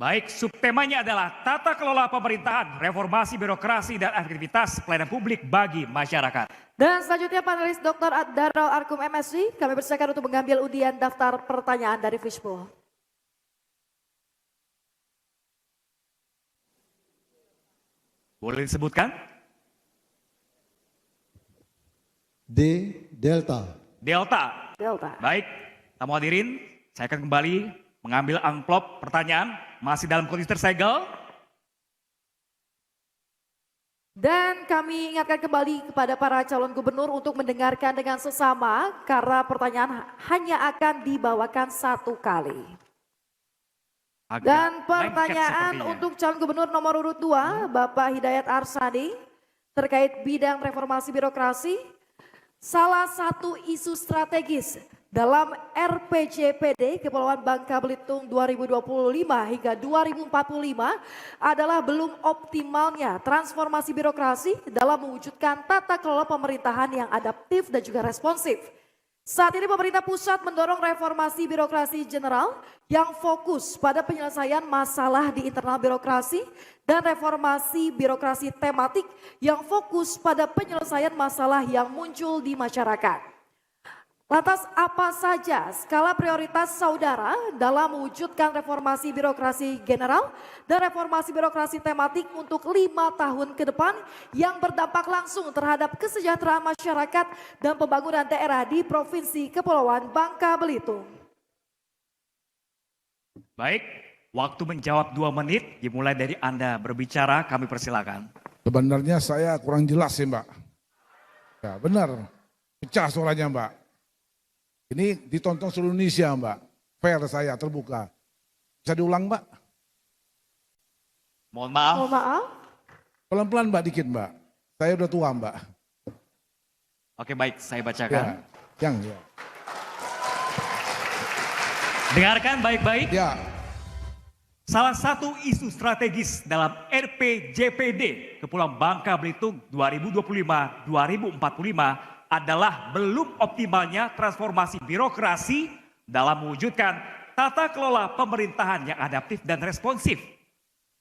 Baik, subtemanya adalah tata kelola pemerintahan, reformasi birokrasi, dan efektivitas pelayanan publik bagi masyarakat. Dan selanjutnya panelis Dr. Darul Arkum MSI, kami persilakan untuk mengambil undian daftar pertanyaan dari fishbowl. Boleh disebutkan? D. Delta. Delta. Delta. Baik, tamu hadirin, saya akan kembali mengambil amplop pertanyaan masih dalam kondisi tersegel. Dan kami ingatkan kembali kepada para calon gubernur untuk mendengarkan dengan sesama karena pertanyaan hanya akan dibawakan satu kali. Agak Dan lengket pertanyaan sepertinya. untuk calon gubernur nomor urut 2, Bapak Hidayat Arsani, terkait bidang reformasi birokrasi, salah satu isu strategis dalam RPJPD Kepulauan Bangka Belitung 2025 hingga 2045 adalah belum optimalnya transformasi birokrasi dalam mewujudkan tata kelola pemerintahan yang adaptif dan juga responsif. Saat ini pemerintah pusat mendorong reformasi birokrasi general yang fokus pada penyelesaian masalah di internal birokrasi dan reformasi birokrasi tematik yang fokus pada penyelesaian masalah yang muncul di masyarakat. Lantas apa saja skala prioritas saudara dalam mewujudkan reformasi birokrasi general dan reformasi birokrasi tematik untuk 5 tahun ke depan yang berdampak langsung terhadap kesejahteraan masyarakat dan pembangunan daerah di Provinsi Kepulauan Bangka Belitung? Baik, waktu menjawab 2 menit dimulai dari Anda berbicara, kami persilakan. Sebenarnya saya kurang jelas sih Mbak. Ya benar, pecah suaranya Mbak. Ini ditonton seluruh Indonesia Mbak, fair saya terbuka. Bisa diulang Mbak? Mohon maaf. Mohon maaf. Pelan-pelan Mbak dikit Mbak, saya udah tua Mbak. Oke baik, saya bacakan. Ya. Dengarkan baik-baik. Ya. Salah satu isu strategis dalam RPJPD Kepulauan Bangka Belitung 2025-2045 adalah belum optimalnya transformasi birokrasi dalam mewujudkan tata kelola pemerintahan yang adaptif dan responsif.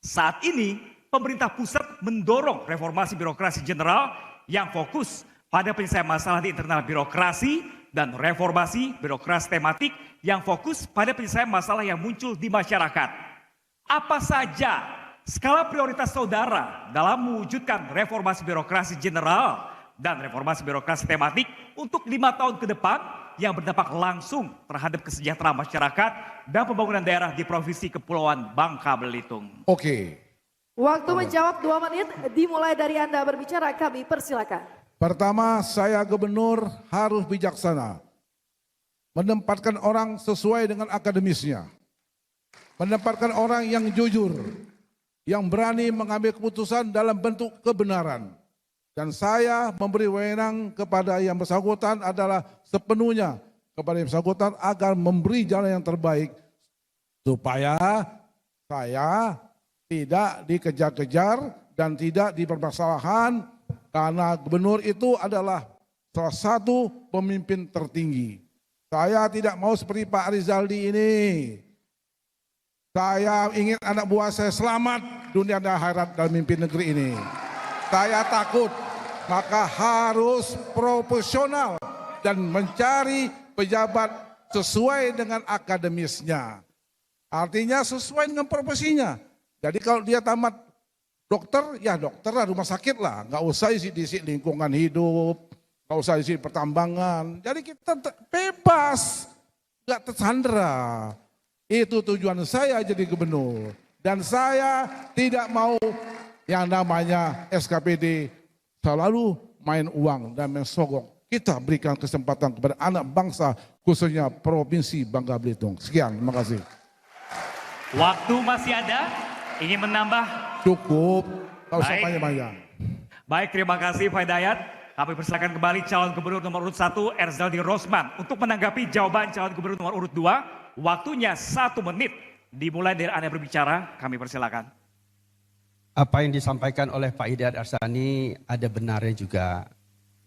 Saat ini, pemerintah pusat mendorong reformasi birokrasi general yang fokus pada penyelesaian masalah di internal birokrasi dan reformasi birokrasi tematik yang fokus pada penyelesaian masalah yang muncul di masyarakat. Apa saja skala prioritas saudara dalam mewujudkan reformasi birokrasi general dan reformasi birokrasi tematik untuk 5 tahun ke depan yang berdampak langsung terhadap kesejahteraan masyarakat dan pembangunan daerah di Provinsi Kepulauan Bangka Belitung? Oke. Waktu menjawab 2 menit dimulai dari Anda berbicara, kami persilakan. Pertama, saya gubernur harus bijaksana. Menempatkan orang sesuai dengan akademisnya. Menempatkan orang yang jujur. Yang berani mengambil keputusan dalam bentuk kebenaran. Dan saya memberi wewenang kepada yang bersangkutan adalah sepenuhnya kepada yang bersangkutan agar memberi jalan yang terbaik. Supaya saya tidak dikejar-kejar dan tidak dipermasalahan. Karena gubernur itu adalah salah satu pemimpin tertinggi. Saya tidak mau seperti Pak Rizaldi ini. Saya ingin anak buah saya selamat dunia dan akhirat dalam memimpin negeri ini. Saya takut, maka harus profesional dan mencari pejabat sesuai dengan akademisnya. Artinya sesuai dengan profesinya. Jadi kalau dia tamat dokter, ya dokter lah, rumah sakit lah. Nggak usah isi lingkungan hidup, nggak usah isi pertambangan. Jadi kita bebas, nggak tersandera. Itu tujuan saya jadi gubernur. Dan saya tidak mau yang namanya SKPD selalu main uang dan mensogok. Kita berikan kesempatan kepada anak bangsa khususnya Provinsi Bangka Belitung. Sekian, terima kasih. Waktu masih ada, ingin menambah? Cukup, nggak usah Baik. panjang-panjang. Baik, terima kasih Pak Hidayat. Kami persilakan kembali calon gubernur nomor urut 1 Erzaldi Rosman untuk menanggapi jawaban calon gubernur nomor urut 2. Waktunya 1 menit. Dimulai dari Anda berbicara, kami persilakan. Apa yang disampaikan oleh Pak Hidayat Arsani ada benarnya juga.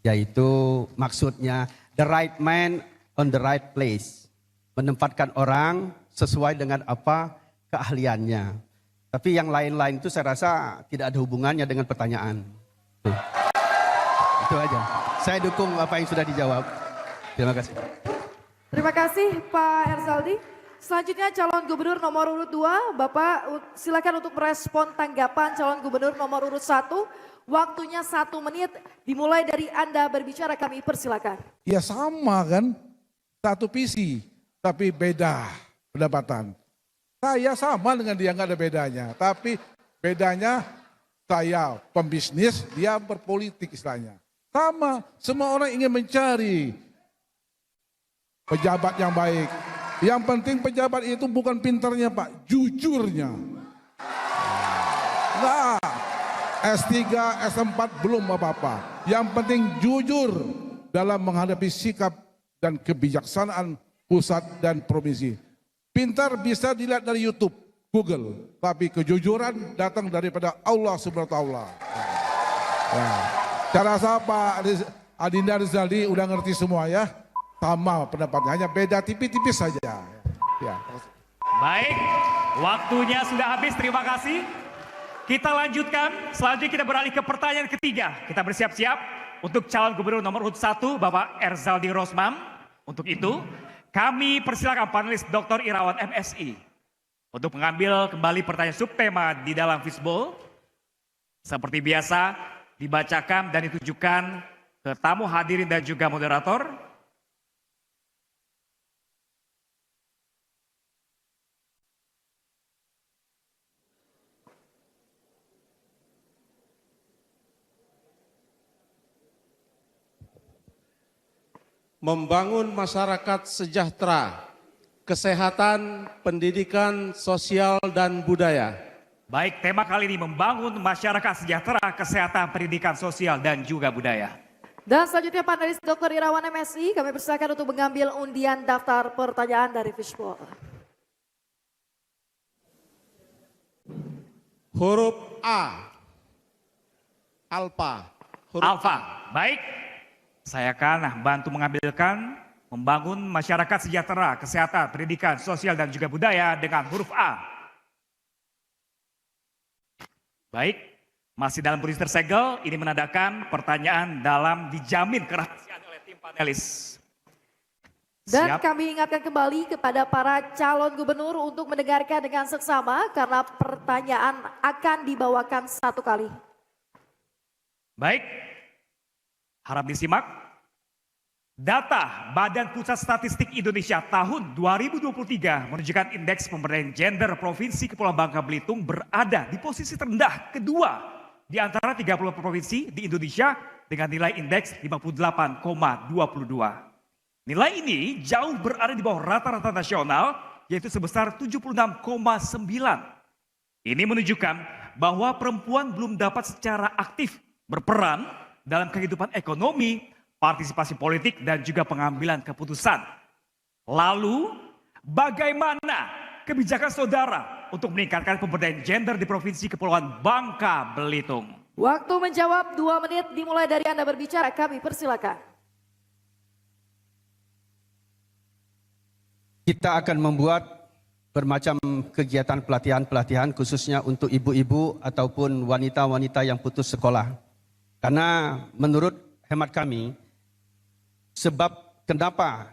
Yaitu maksudnya the right man on the right place. Menempatkan orang sesuai dengan apa keahliannya. Tapi yang lain-lain itu saya rasa tidak ada hubungannya dengan pertanyaan. Itu aja. Saya dukung apa yang sudah dijawab. Terima kasih. Terima kasih Pak Erzaldi. Selanjutnya calon gubernur nomor urut 2, Bapak silakan untuk merespon tanggapan calon gubernur nomor urut 1. Waktunya 1 menit, dimulai dari Anda berbicara, kami persilakan. Ya sama kan, satu visi. tapi beda pendapatan. Saya sama dengan dia, nggak ada bedanya. Tapi bedanya saya pembisnis, dia berpolitik istilahnya. Sama, semua orang ingin mencari pejabat yang baik. Yang penting pejabat itu bukan pintarnya Pak, jujurnya. Nah, S3, S4 belum apa-apa. Yang penting jujur dalam menghadapi sikap dan kebijaksanaan pusat dan provinsi. Pintar bisa dilihat dari YouTube, Google, tapi kejujuran datang daripada Allah Subhanahu wa taala. Ya. Saya rasa Pak Adinda Rizaldi udah ngerti semua ya. Sama pendapatnya, hanya beda tipis-tipis saja. Ya. Baik, waktunya sudah habis. Terima kasih. Kita lanjutkan. Selanjutnya kita beralih ke pertanyaan ketiga. Kita bersiap-siap untuk calon gubernur nomor urut 1, Bapak Erzaldi Rosmam. Untuk itu, kami persilakan panelis Dr. Irawan MSI untuk mengambil kembali pertanyaan subtema di dalam fishbowl. Seperti biasa, dibacakan dan ditujukan ke tamu hadirin dan juga moderator. Membangun masyarakat sejahtera, kesehatan, pendidikan, sosial, dan budaya. Baik, tema kali ini membangun masyarakat sejahtera, kesehatan, pendidikan, sosial, dan juga budaya. Dan selanjutnya panelis Dr. Irawan MSI, kami persilakan untuk mengambil undian daftar pertanyaan dari fishbowl. Huruf A, Alfa. Alfa, baik. Saya akan bantu mengambilkan membangun masyarakat sejahtera, kesehatan, pendidikan, sosial, dan juga budaya dengan huruf A. Baik, masih dalam posisi tersegel, ini menandakan pertanyaan dalam dijamin kerahasiaan oleh tim panelis. Dan Siap. kami ingatkan kembali kepada para calon gubernur untuk mendengarkan dengan seksama karena pertanyaan akan dibawakan satu kali. Baik, harap disimak. Data Badan Pusat Statistik Indonesia tahun 2023 menunjukkan indeks pemberdayaan gender Provinsi Kepulauan Bangka Belitung berada di posisi terendah kedua di antara 30 provinsi di Indonesia dengan nilai indeks 58,22. Nilai ini jauh berada di bawah rata-rata nasional yaitu sebesar 76,9. Ini menunjukkan bahwa perempuan belum dapat secara aktif berperan dalam kehidupan ekonomi, partisipasi politik, dan juga pengambilan keputusan. Lalu, bagaimana kebijakan saudara untuk meningkatkan pemberdayaan gender di Provinsi Kepulauan Bangka Belitung? Waktu menjawab 2 menit dimulai dari Anda berbicara, kami persilakan. Kita akan membuat bermacam kegiatan pelatihan-pelatihan khususnya untuk ibu-ibu ataupun wanita-wanita yang putus sekolah. Karena menurut hemat kami, sebab kenapa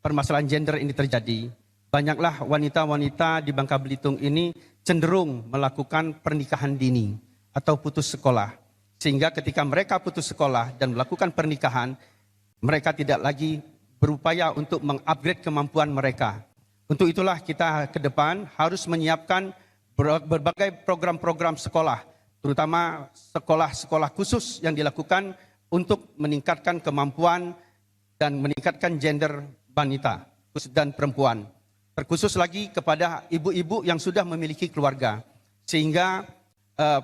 permasalahan gender ini terjadi, banyaklah wanita-wanita di Bangka Belitung ini cenderung melakukan pernikahan dini atau putus sekolah. Sehingga ketika mereka putus sekolah dan melakukan pernikahan, mereka tidak lagi berupaya untuk mengupgrade kemampuan mereka. Untuk itulah kita ke depan harus menyiapkan berbagai program-program sekolah, terutama sekolah-sekolah khusus yang dilakukan untuk meningkatkan kemampuan dan meningkatkan gender wanita dan perempuan. Terkhusus lagi kepada ibu-ibu yang sudah memiliki keluarga. Sehingga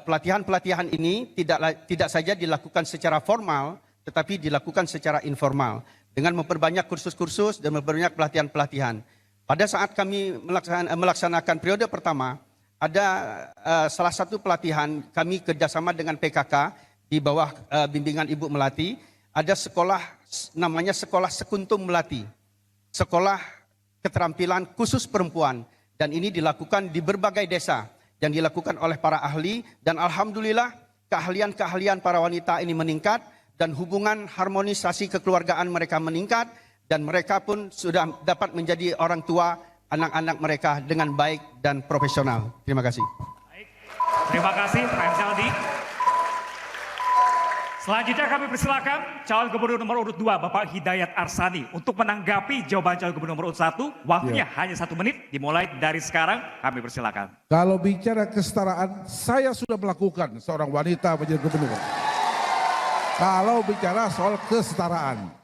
pelatihan-pelatihan ini tidak saja dilakukan secara formal, tetapi dilakukan secara informal. Dengan memperbanyak kursus-kursus dan memperbanyak pelatihan-pelatihan. Pada saat kami melaksanakan periode pertama, ada salah satu pelatihan kami kerjasama dengan PKK di bawah bimbingan Ibu Melati. Ada sekolah namanya Sekolah Sekuntum Melati. Sekolah keterampilan khusus perempuan. Dan ini dilakukan di berbagai desa. Yang dilakukan oleh para ahli. Dan alhamdulillah keahlian-keahlian para wanita ini meningkat. Dan hubungan harmonisasi kekeluargaan mereka meningkat. Dan mereka pun sudah dapat menjadi orang tua anak-anak mereka dengan baik dan profesional. Terima kasih. Baik. Terima kasih Pak Erzaldi. Selanjutnya kami persilakan calon gubernur nomor urut 2 Bapak Hidayat Arsani untuk menanggapi jawaban calon gubernur nomor urut 1. Waktunya hanya 1 menit, dimulai dari sekarang. Kami persilakan. Kalau bicara kesetaraan, saya sudah melakukan seorang wanita menjadi gubernur. Kalau bicara soal kesetaraan,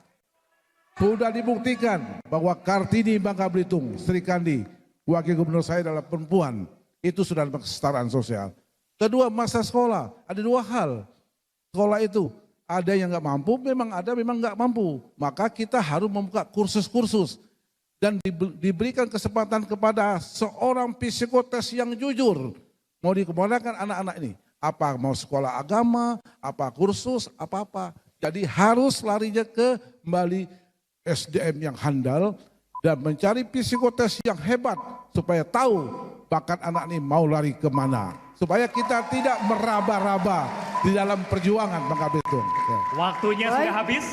sudah dibuktikan bahwa Kartini Bangka Belitung, Sri Kandi, wakil gubernur saya adalah perempuan. Itu sudah kesetaraan sosial. Kedua, masa sekolah. Ada 2 hal. Sekolah itu ada yang nggak mampu, memang ada, memang nggak mampu. Maka kita harus membuka kursus-kursus dan diberikan kesempatan kepada seorang psikotes yang jujur. Mau dikemanakan anak-anak ini? Apa mau sekolah agama, apa kursus, apa-apa. Jadi harus larinya ke kembali SDM yang handal dan mencari psikotes yang hebat supaya tahu bakat anak ini mau lari kemana. Supaya kita tidak meraba-raba di dalam perjuangan Bangka Belitung. Waktunya sudah habis.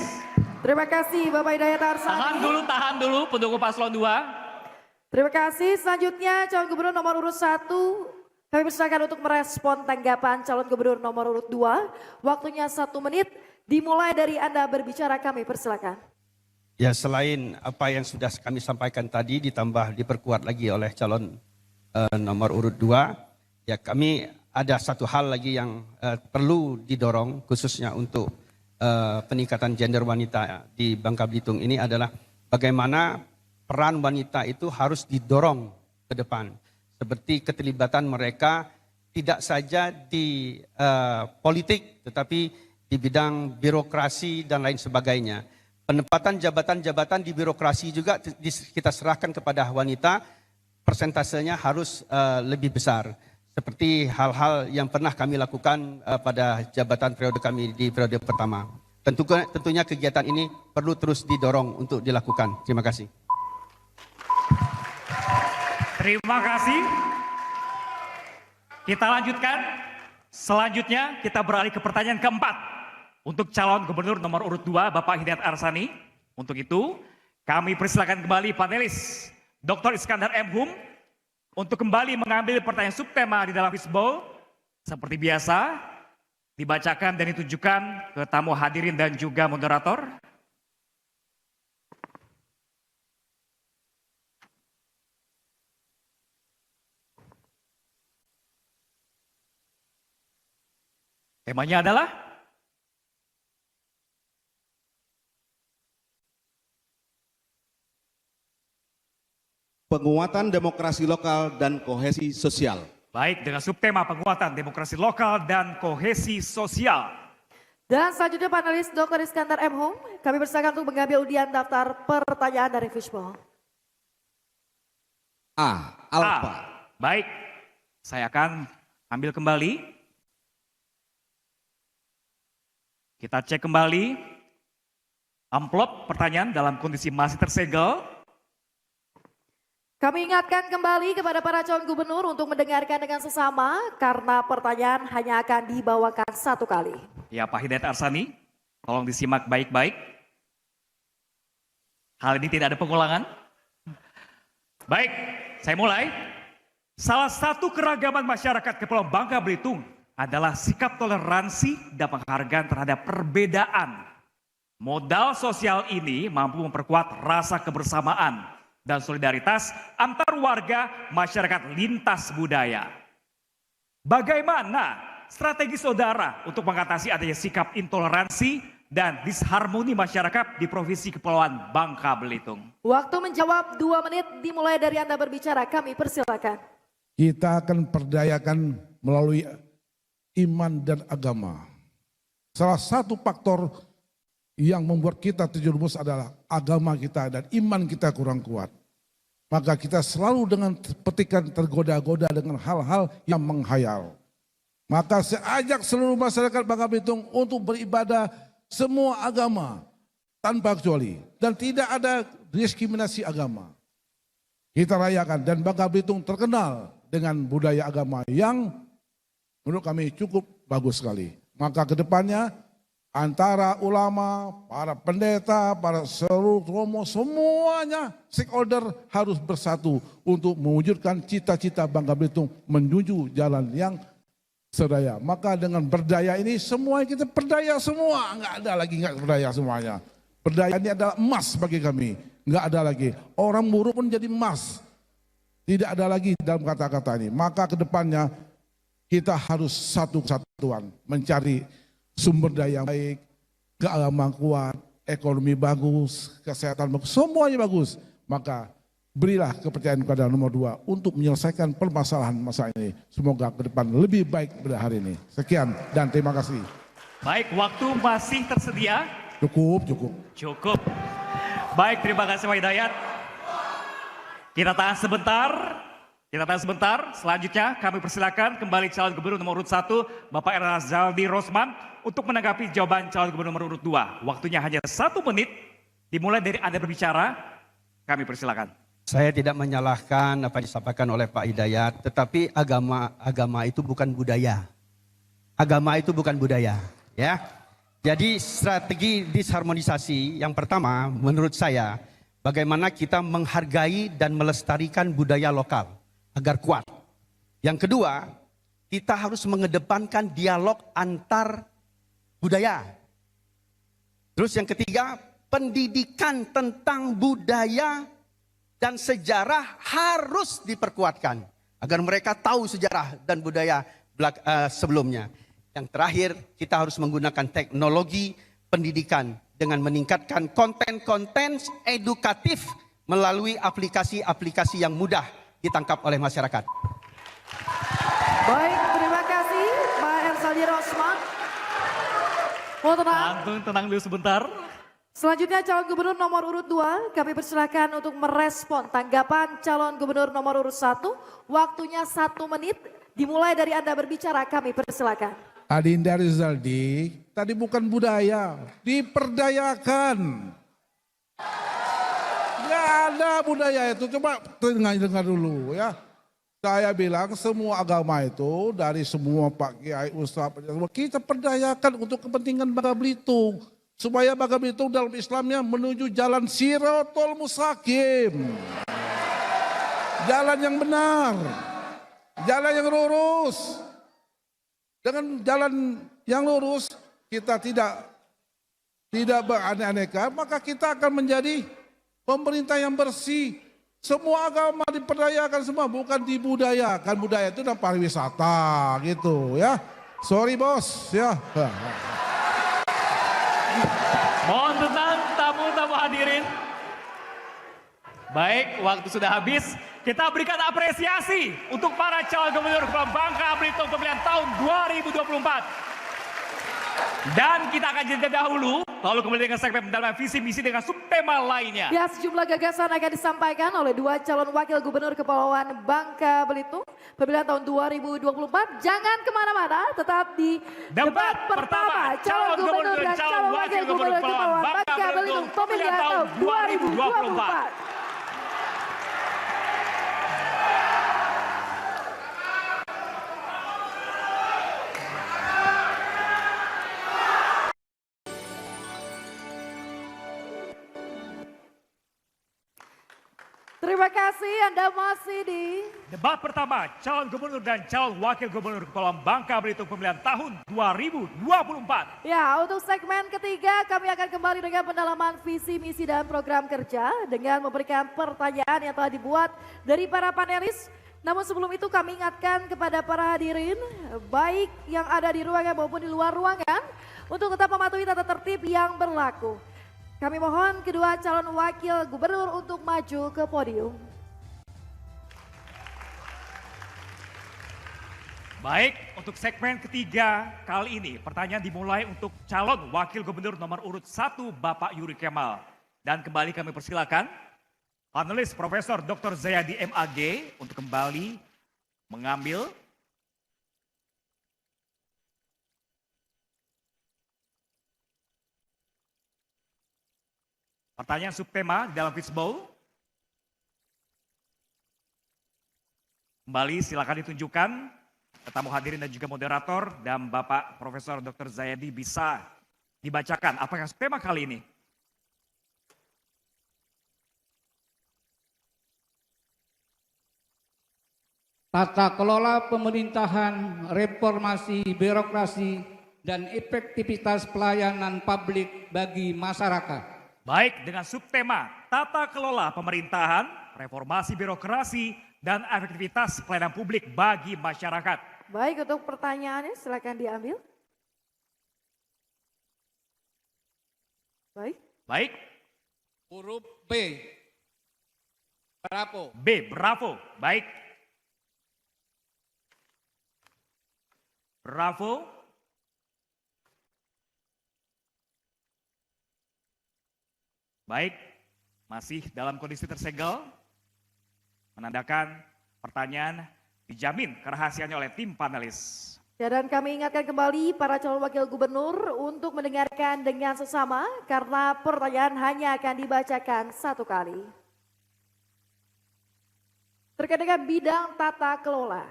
Terima kasih Bapak Hidayat Arsani. Tahan dulu pendukung paslon 2. Terima kasih. Selanjutnya calon gubernur nomor urut 1. Kami persilakan untuk merespon tanggapan calon gubernur nomor urut 2. Waktunya 1 menit. Dimulai dari Anda berbicara, kami persilakan. Ya, selain apa yang sudah kami sampaikan tadi ditambah diperkuat lagi oleh calon nomor urut 2. Ya, kami ada satu hal lagi yang perlu didorong khususnya untuk peningkatan gender wanita di Bangka Belitung ini adalah bagaimana peran wanita itu harus didorong ke depan. Seperti keterlibatan mereka tidak saja di politik tetapi di bidang birokrasi dan lain sebagainya. Penempatan jabatan-jabatan di birokrasi juga kita serahkan kepada wanita, persentasenya harus lebih besar. Seperti hal-hal yang pernah kami lakukan pada jabatan periode kami di periode pertama. Tentunya kegiatan ini perlu terus didorong untuk dilakukan. Terima kasih. Terima kasih. Kita lanjutkan. Selanjutnya kita beralih ke pertanyaan keempat. Untuk calon gubernur nomor urut 2 Bapak Hidayat Arsani. Untuk itu kami persilakan kembali panelis Dr. Iskandar M. Hum untuk kembali mengambil pertanyaan subtema di dalam fishbowl. Seperti biasa, dibacakan dan ditunjukkan ke tamu hadirin dan juga moderator. Temanya adalah penguatan demokrasi lokal dan kohesi sosial. baik dengan subtema penguatan demokrasi lokal dan kohesi sosial. Dan selanjutnya panelis Dr. Iskandar M. Hum, kami persilakan untuk mengambil undian daftar pertanyaan dari fishbowl. Alfa. Baik, saya akan ambil kembali. Kita cek kembali amplop pertanyaan dalam kondisi masih tersegel. Kami ingatkan kembali kepada para calon gubernur untuk mendengarkan dengan sesama karena pertanyaan hanya akan dibawakan satu kali. Ya, Pak Hidayat Arsani, tolong disimak baik-baik. Hal ini tidak ada pengulangan. Baik, saya mulai. Salah satu keragaman masyarakat Kepulauan Bangka Belitung adalah sikap toleransi dan penghargaan terhadap perbedaan. Modal sosial ini mampu memperkuat rasa kebersamaan dan solidaritas antar warga masyarakat lintas budaya. Bagaimana strategi saudara untuk mengatasi adanya sikap intoleransi dan disharmoni masyarakat di Provinsi Kepulauan Bangka Belitung? Waktu menjawab 2 menit dimulai dari Anda berbicara, kami persilakan. Kita akan perdayakan melalui iman dan agama. Salah satu faktor yang membuat kita terjerumus adalah agama kita dan iman kita kurang kuat. Maka kita selalu dengan petikan tergoda-goda dengan hal-hal yang menghayal. Maka saya ajak seluruh masyarakat Bangka Belitung untuk beribadah semua agama tanpa kecuali. Dan tidak ada diskriminasi agama. Kita rayakan dan Bangka Belitung terkenal dengan budaya agama yang menurut kami cukup bagus sekali. Maka kedepannya antara ulama, para pendeta, para seluruh romo, semuanya stakeholder harus bersatu untuk mewujudkan cita-cita Bangka Belitung menuju jalan yang Sedaya. Maka dengan berdaya ini semua kita berdaya semua, nggak ada lagi nggak berdaya semuanya. Berdaya ini adalah emas bagi kami, nggak ada lagi. Orang buruk pun jadi emas, tidak ada lagi dalam kata-kata ini. Maka kedepannya kita harus satu kesatuan, mencari sumber daya yang baik, keagamaan kuat, ekonomi bagus, kesehatan bagus, semuanya bagus. Maka berilah kepercayaan kepada nomor 2 untuk menyelesaikan permasalahan masa ini. Semoga ke depan lebih baik pada hari ini. Sekian dan terima kasih. Baik, waktu masih tersedia? Cukup. Cukup. Baik, terima kasih Pak Hidayat. Kita tahan sebentar. Selanjutnya kami persilakan kembali calon gubernur nomor urut 1, Bapak Erzaldi Rosman, untuk menanggapi jawaban calon gubernur nomor urut 2. Waktunya hanya 1 menit, dimulai dari Anda berbicara, kami persilakan. Saya tidak menyalahkan apa yang disampaikan oleh Pak Hidayat, tetapi agama itu bukan budaya. Agama itu bukan budaya, ya. Jadi strategi disharmonisasi yang pertama menurut saya bagaimana kita menghargai dan melestarikan budaya lokal agar kuat. Yang kedua, kita harus mengedepankan dialog antar budaya. Terus yang ketiga, pendidikan tentang budaya dan sejarah harus diperkuatkan agar mereka tahu sejarah dan budaya sebelumnya. Yang terakhir, kita harus menggunakan teknologi pendidikan dengan meningkatkan konten-konten edukatif melalui aplikasi-aplikasi yang mudah ditangkap oleh masyarakat. Baik, terima kasih Pak Erzaldi Rosman. Mohon tenang. Tenang dulu sebentar. Selanjutnya calon gubernur nomor urut 2, kami persilakan untuk merespon tanggapan calon gubernur nomor urut 1. Waktunya 1 menit, dimulai dari Anda berbicara, kami persilakan. Adinda Rizaldi, tadi bukan budaya, diperdayakan. Nggak ada budaya itu, coba dengar dulu ya. Saya bilang semua agama itu dari semua Pak Kiai, Ustaz, kita perdayakan untuk kepentingan Bangka Belitung. Supaya Bangka Belitung dalam Islamnya menuju jalan Siratul Mustaqim. Jalan yang benar, jalan yang lurus. Dengan jalan yang lurus kita tidak beraneka, maka kita akan menjadi pemerintah yang bersih. Semua agama diperdayakan semua, bukan dibudayakan. Budaya itu dan pariwisata gitu ya. Sorry bos ya. Mohon tenang tamu-tamu hadirin. Baik, waktu sudah habis. Kita berikan apresiasi untuk para calon gubernur Kepulauan Bangka Belitung pemilihan tahun 2024. Dan kita akan jeda dahulu, lalu kembali dengan segmen pendalaman visi misi dengan subtema lainnya. Ya, sejumlah gagasan akan disampaikan oleh 2 calon wakil gubernur Kepulauan Bangka Belitung pemilihan tahun 2024. Jangan kemana-mana, tetap di debat pertama calon gubernur dan calon wakil gubernur Kepulauan Bangka Belitung pemilihan tahun 2024. Terima kasih, Anda masih di debat pertama calon gubernur dan calon wakil gubernur Kepulauan Bangka Belitung pemilihan tahun 2024. Ya, untuk segmen ketiga kami akan kembali dengan pendalaman visi, misi, dan program kerja dengan memberikan pertanyaan yang telah dibuat dari para panelis. Namun sebelum itu kami ingatkan kepada para hadirin, baik yang ada di ruangan maupun di luar ruangan, untuk tetap mematuhi tata tertib yang berlaku. Kami mohon kedua calon wakil gubernur untuk maju ke podium. Baik, untuk segmen ketiga kali ini pertanyaan dimulai untuk calon wakil gubernur nomor urut 1 Bapak Yuri Kemal. Dan kembali kami persilakan panelis Profesor Dr. Zayadi MAG untuk kembali mengambil pertanyaan subtema dalam fishbowl. Kembali silakan ditunjukkan tamu hadirin dan juga moderator, dan Bapak Profesor Dr. Zayadi bisa dibacakan apakah subtema kali ini. tata kelola pemerintahan, reformasi birokrasi, dan efektivitas pelayanan publik bagi masyarakat. Baik, dengan subtema tata kelola pemerintahan, reformasi birokrasi, dan efektivitas pelayanan publik bagi masyarakat. Baik, untuk pertanyaannya silakan diambil. Baik. Baik. Huruf B. Bravo. B, bravo. Baik. Bravo. Baik, masih dalam kondisi tersegel, menandakan pertanyaan dijamin kerahasiaannya oleh tim panelis. Ya, dan kami ingatkan kembali para calon wakil gubernur untuk mendengarkan dengan sesama karena pertanyaan hanya akan dibacakan satu kali. Terkait dengan bidang tata kelola,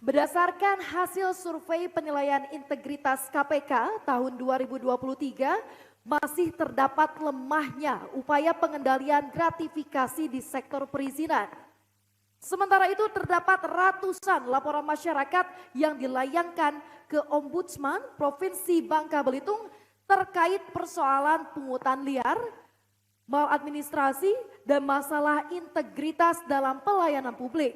berdasarkan hasil survei penilaian integritas KPK tahun 2023, masih terdapat lemahnya upaya pengendalian gratifikasi di sektor perizinan. Sementara itu terdapat ratusan laporan masyarakat yang dilayangkan ke Ombudsman Provinsi Bangka Belitung terkait persoalan pungutan liar, maladministrasi, dan masalah integritas dalam pelayanan publik.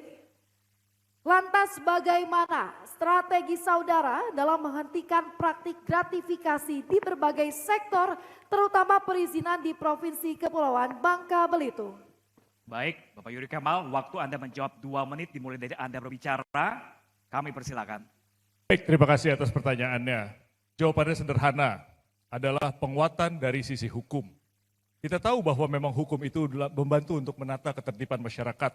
Lantas bagaimana strategi saudara dalam menghentikan praktik gratifikasi di berbagai sektor, terutama perizinan di Provinsi Kepulauan Bangka Belitung? Baik, Bapak Yuri Kemal, waktu Anda menjawab 2 menit dimulai dari Anda berbicara. Kami persilakan. Baik, terima kasih atas pertanyaannya. Jawabannya sederhana, adalah penguatan dari sisi hukum. Kita tahu bahwa memang hukum itu membantu untuk menata ketertiban masyarakat.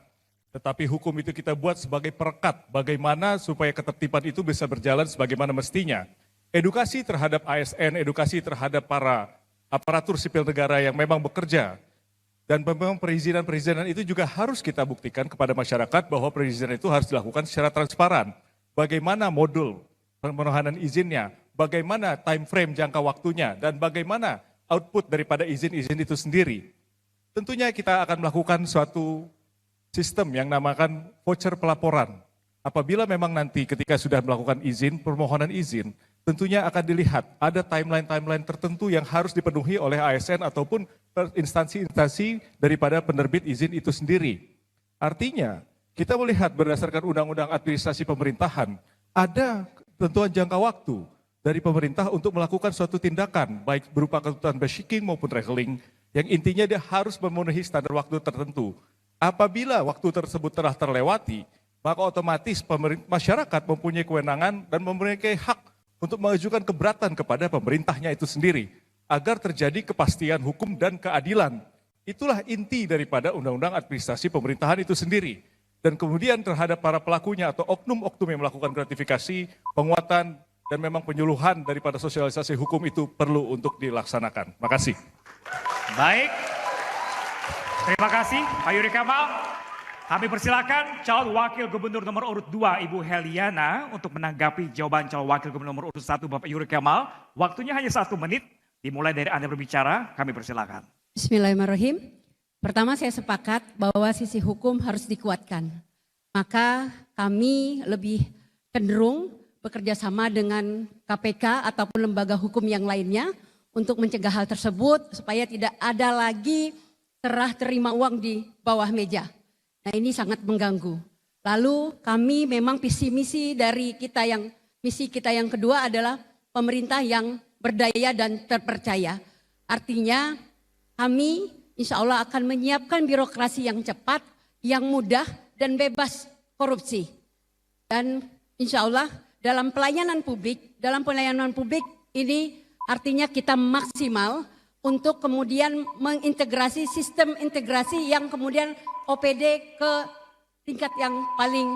Tetapi hukum itu kita buat sebagai perekat, bagaimana supaya ketertiban itu bisa berjalan sebagaimana mestinya. Edukasi terhadap ASN, edukasi terhadap para aparatur sipil negara yang memang bekerja. Dan memang perizinan-perizinan itu juga harus kita buktikan kepada masyarakat bahwa perizinan itu harus dilakukan secara transparan. Bagaimana modul permohonan izinnya, bagaimana time frame jangka waktunya, dan bagaimana output daripada izin-izin itu sendiri. Tentunya kita akan melakukan suatu sistem yang namakan voucher pelaporan. Apabila memang nanti ketika sudah melakukan izin, permohonan izin, tentunya akan dilihat ada timeline-timeline tertentu yang harus dipenuhi oleh ASN ataupun instansi-instansi daripada penerbit izin itu sendiri. Artinya, kita melihat berdasarkan Undang-Undang Administrasi Pemerintahan, ada ketentuan jangka waktu dari pemerintah untuk melakukan suatu tindakan, baik berupa ketentuan basiking maupun rekening, yang intinya dia harus memenuhi standar waktu tertentu. Apabila waktu tersebut telah terlewati, maka otomatis masyarakat mempunyai kewenangan dan mempunyai hak untuk mengajukan keberatan kepada pemerintahnya itu sendiri, agar terjadi kepastian hukum dan keadilan. Itulah inti daripada Undang-Undang Administrasi Pemerintahan itu sendiri. Dan kemudian terhadap para pelakunya atau oknum-oknum yang melakukan gratifikasi, penguatan, dan memang penyuluhan daripada sosialisasi hukum itu perlu untuk dilaksanakan. Terima kasih. Baik, terima kasih Pak Yuri Kemal. Kami persilakan calon wakil gubernur nomor urut 2 Ibu Heliana untuk menanggapi jawaban calon wakil gubernur nomor urut 1 Bapak Yuri Kemal. Waktunya hanya 1 menit, dimulai dari Anda berbicara, kami persilakan. Bismillahirrahmanirrahim. Pertama saya sepakat bahwa sisi hukum harus dikuatkan. Maka kami lebih cenderung bekerja sama dengan KPK ataupun lembaga hukum yang lainnya untuk mencegah hal tersebut supaya tidak ada lagi serah terima uang di bawah meja. Nah, ini sangat mengganggu. Lalu kami memang visi misi kita yang kedua adalah pemerintah yang berdaya dan terpercaya. Artinya kami insya Allah akan menyiapkan birokrasi yang cepat, yang mudah dan bebas korupsi. Dan insya Allah dalam pelayanan publik ini artinya kita maksimal untuk kemudian mengintegrasi sistem integrasi yang kemudian OPD ke tingkat yang paling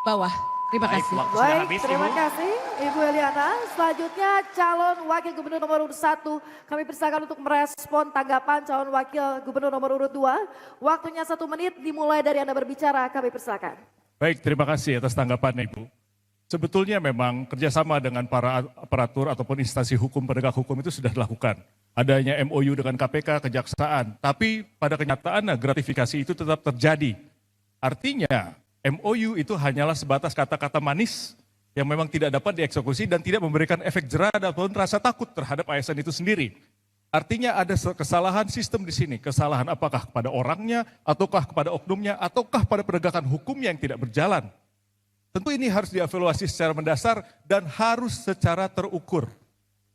bawah. Terima kasih. Baik, terima kasih Ibu Heliana. Selanjutnya calon wakil gubernur nomor urut 1. Kami persilakan untuk merespon tanggapan calon wakil gubernur nomor urut 2. Waktunya 1 menit dimulai dari Anda berbicara, kami persilakan. Baik, terima kasih atas tanggapannya Ibu. Sebetulnya memang kerjasama dengan para aparatur ataupun instansi hukum, penegak hukum itu sudah dilakukan. Adanya MOU dengan KPK, Kejaksaan, tapi pada kenyataannya gratifikasi itu tetap terjadi. Artinya MOU itu hanyalah sebatas kata-kata manis yang memang tidak dapat dieksekusi dan tidak memberikan efek jera ataupun rasa takut terhadap ASN itu sendiri. Artinya ada kesalahan sistem di sini. Kesalahan apakah kepada orangnya, ataukah kepada oknumnya, ataukah pada penegakan hukumnya yang tidak berjalan. Tentu ini harus dievaluasi secara mendasar dan harus secara terukur.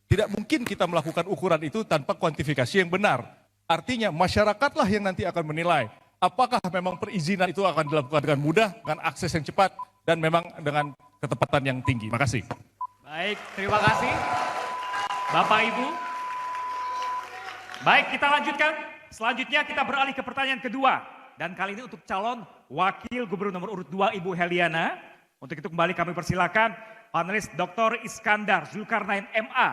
Tidak mungkin kita melakukan ukuran itu tanpa kuantifikasi yang benar. Artinya masyarakatlah yang nanti akan menilai apakah memang perizinan itu akan dilakukan dengan mudah, dengan akses yang cepat, dan memang dengan ketepatan yang tinggi. Terima kasih. Baik, terima kasih. Bapak Ibu. Baik, kita lanjutkan. Selanjutnya kita beralih ke pertanyaan kedua. Dan kali ini untuk calon Wakil Gubernur nomor urut 2 Ibu Heliana. Untuk itu kembali kami persilakan panelis Dr. Iskandar Zulkarnain MA.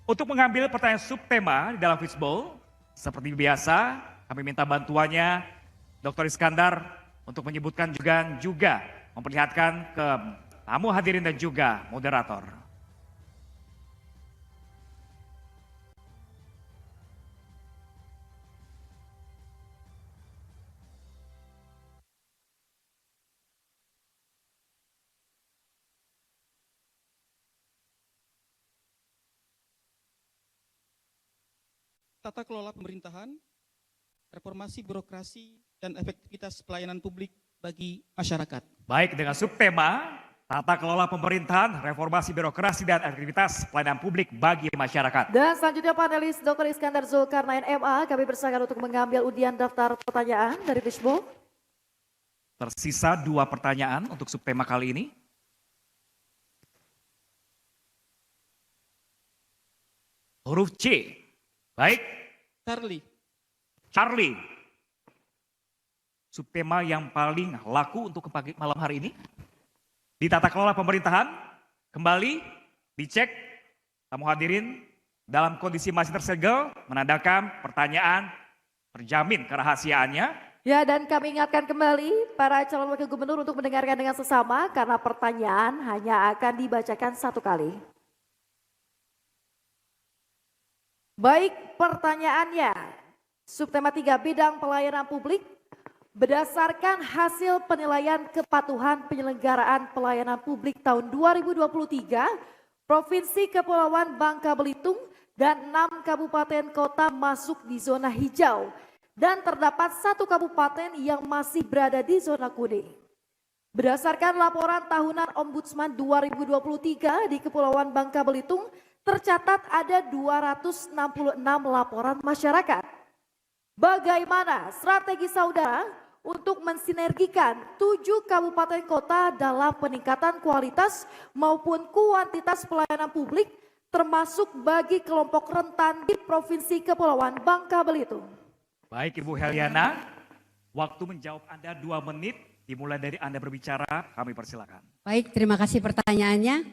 Untuk mengambil pertanyaan subtema di dalam fishbowl, seperti biasa kami minta bantuannya Dr. Iskandar untuk menyebutkan juga memperlihatkan ke tamu hadirin dan juga moderator. Tata kelola pemerintahan, reformasi birokrasi, dan efektivitas pelayanan publik bagi masyarakat. Baik, dengan subtema tata kelola pemerintahan, reformasi birokrasi, dan aktivitas pelayanan publik bagi masyarakat. Dan selanjutnya panelis Dr. Iskandar Zulkarnain MA, kami persilakan untuk mengambil undian daftar pertanyaan dari fishbowl. Tersisa 2 pertanyaan untuk subtema kali ini. Huruf C. Baik. Charlie. Subtema yang paling laku untuk pagi malam hari ini. Di tata kelola pemerintahan, kembali dicek tamu hadirin dalam kondisi masih tersegel, menandakan pertanyaan terjamin kerahasiaannya. Ya, dan kami ingatkan kembali para calon wakil gubernur untuk mendengarkan dengan sesama karena pertanyaan hanya akan dibacakan 1 kali. Baik, pertanyaannya. Subtema 3, bidang pelayanan publik. Berdasarkan hasil penilaian kepatuhan penyelenggaraan pelayanan publik tahun 2023, Provinsi Kepulauan Bangka Belitung dan 6 kabupaten kota masuk di zona hijau dan terdapat 1 kabupaten yang masih berada di zona kuning. Berdasarkan laporan tahunan Ombudsman 2023 di Kepulauan Bangka Belitung, tercatat ada 266 laporan masyarakat. Bagaimana strategi saudara untuk mensinergikan 7 kabupaten kota dalam peningkatan kualitas maupun kuantitas pelayanan publik termasuk bagi kelompok rentan di Provinsi Kepulauan Bangka Belitung? Baik Ibu Heliana, waktu menjawab Anda 2 menit, dimulai dari Anda berbicara, kami persilakan. Baik, terima kasih pertanyaannya.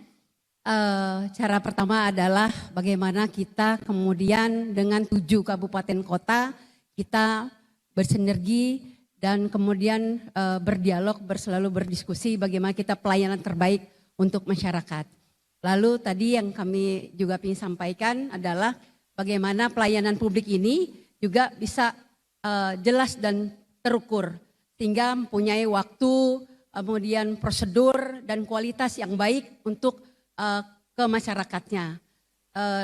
Cara pertama adalah bagaimana kita kemudian dengan 7 kabupaten kota kita bersinergi dan kemudian berdialog, selalu berdiskusi bagaimana kita pelayanan terbaik untuk masyarakat. Lalu tadi yang kami juga ingin sampaikan adalah bagaimana pelayanan publik ini juga bisa jelas dan terukur sehingga mempunyai waktu, kemudian prosedur dan kualitas yang baik untuk ke masyarakatnya.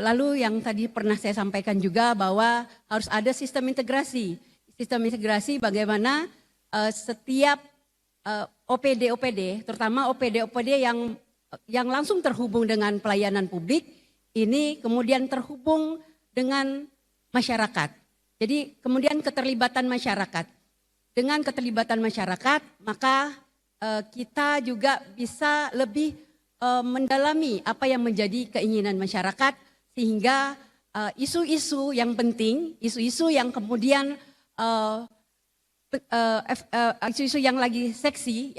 Lalu yang tadi pernah saya sampaikan juga bahwa harus ada sistem integrasi. Sistem integrasi bagaimana setiap OPD, terutama OPD yang langsung terhubung dengan pelayanan publik, ini kemudian terhubung dengan masyarakat. Jadi kemudian keterlibatan masyarakat. Dengan keterlibatan masyarakat, maka kita juga bisa lebih mendalami apa yang menjadi keinginan masyarakat sehingga isu-isu yang penting, isu-isu yang kemudian isu-isu yang lagi seksi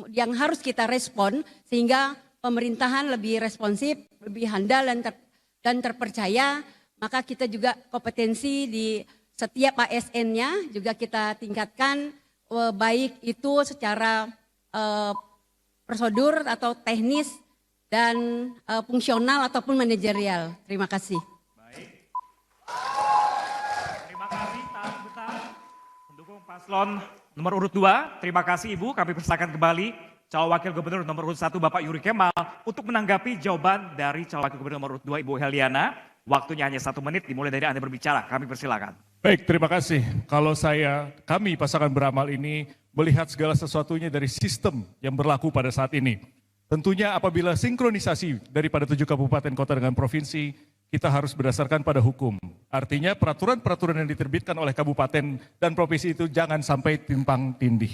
yang harus kita respon sehingga pemerintahan lebih responsif, lebih handal dan terpercaya, maka kita juga kompetensi di setiap ASN-nya juga kita tingkatkan baik itu secara prosedur atau teknis dan fungsional ataupun manajerial. Terima kasih. Baik. Terima kasih tamu besar pendukung paslon nomor urut 2, terima kasih Ibu, kami persilakan kembali calon wakil gubernur nomor urut 1 Bapak Yuri Kemal untuk menanggapi jawaban dari calon wakil gubernur nomor urut 2 Ibu Heliana. Waktunya hanya 1 menit, dimulai dari Anda berbicara, kami persilakan. Baik, terima kasih. Kalau kami pasangan beramal ini melihat segala sesuatunya dari sistem yang berlaku pada saat ini. Tentunya apabila sinkronisasi daripada 7 kabupaten kota dengan provinsi, kita harus berdasarkan pada hukum. Artinya peraturan-peraturan yang diterbitkan oleh kabupaten dan provinsi itu jangan sampai timpang tindih.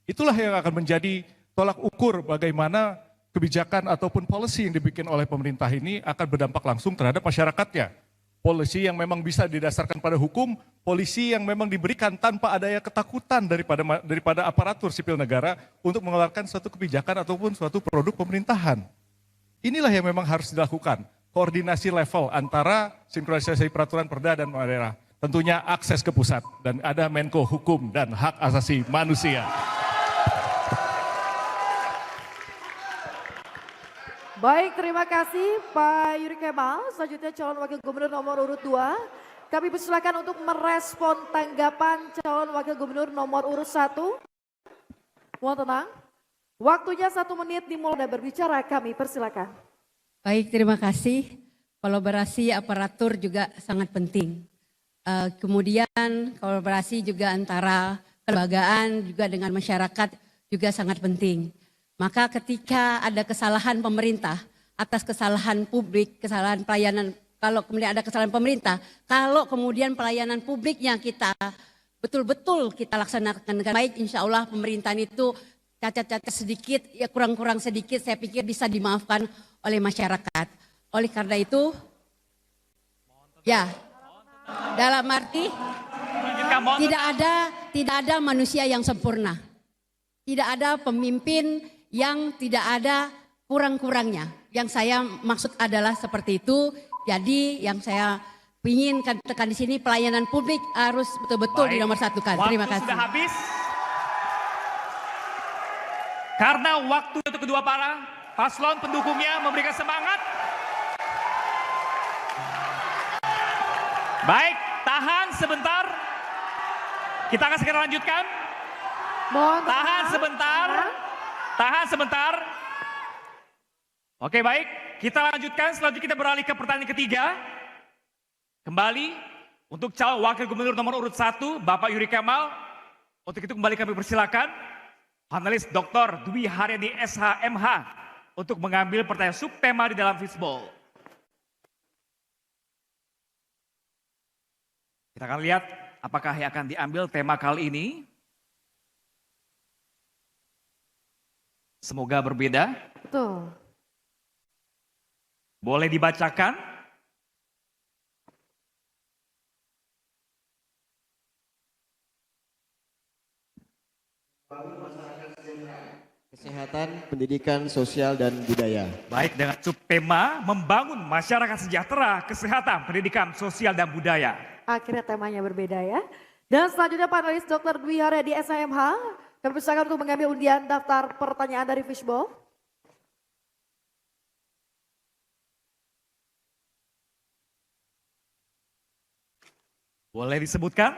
Itulah yang akan menjadi tolak ukur bagaimana kebijakan ataupun policy yang dibikin oleh pemerintah ini akan berdampak langsung terhadap masyarakatnya. Polisi yang memang bisa didasarkan pada hukum, polisi yang memang diberikan tanpa adanya ketakutan daripada aparatur sipil negara untuk mengeluarkan suatu kebijakan ataupun suatu produk pemerintahan. Inilah yang memang harus dilakukan, koordinasi level antara sinkronisasi peraturan perda dan daerah. Tentunya akses ke pusat dan ada Menko Hukum dan Hak Asasi Manusia. Baik, terima kasih Pak Yuri Kemal. Selanjutnya calon wakil gubernur nomor urut 2. Kami persilakan untuk merespon tanggapan calon wakil gubernur nomor urut 1. Mohon tenang. Waktunya 1 menit dimulai berbicara, kami persilakan. Baik, terima kasih. Kolaborasi aparatur juga sangat penting. Kemudian kolaborasi juga antara kelembagaan juga dengan masyarakat juga sangat penting. Maka ketika ada kesalahan pemerintah atas kesalahan publik, kesalahan pelayanan, kalau kemudian ada kesalahan pemerintah, kalau kemudian pelayanan publiknya kita betul-betul kita laksanakan dengan baik, insya Allah pemerintahan itu cacat-cacat sedikit, ya kurang-kurang sedikit, saya pikir bisa dimaafkan oleh masyarakat. Oleh karena itu, ya dalam arti tidak ada manusia yang sempurna, tidak ada pemimpin yang tidak ada kurang-kurangnya. Yang saya maksud adalah seperti itu. Jadi yang saya ingin tekan di sini, pelayanan publik harus betul-betul dinomorsatukan. Terima kasih. Sudah habis. Karena waktu untuk kedua para paslon pendukungnya memberikan semangat. Baik, tahan sebentar. Kita akan segera lanjutkan. Tahan sebentar. Tahan sebentar. Oke, baik, kita lanjutkan. Selanjutnya kita beralih ke pertanyaan ketiga. Kembali untuk calon wakil gubernur nomor urut 1 Bapak Yuri Kemal. Untuk itu kembali kami persilakan panelis Dr. Dwi Haryadi SHMH untuk mengambil pertanyaan subtema di dalam fishbowl. Kita akan lihat apakah yang akan diambil tema kali ini. Semoga berbeda. Betul. Boleh dibacakan? Kesehatan, pendidikan, sosial, dan budaya. Baik, dengan subtema membangun masyarakat sejahtera, kesehatan, pendidikan, sosial, dan budaya. Akhirnya temanya berbeda ya. Dan selanjutnya panelis Dr. Dwi Haryadi SHMH. Kami persilakan untuk mengambil undian daftar pertanyaan dari fishbowl. Boleh disebutkan?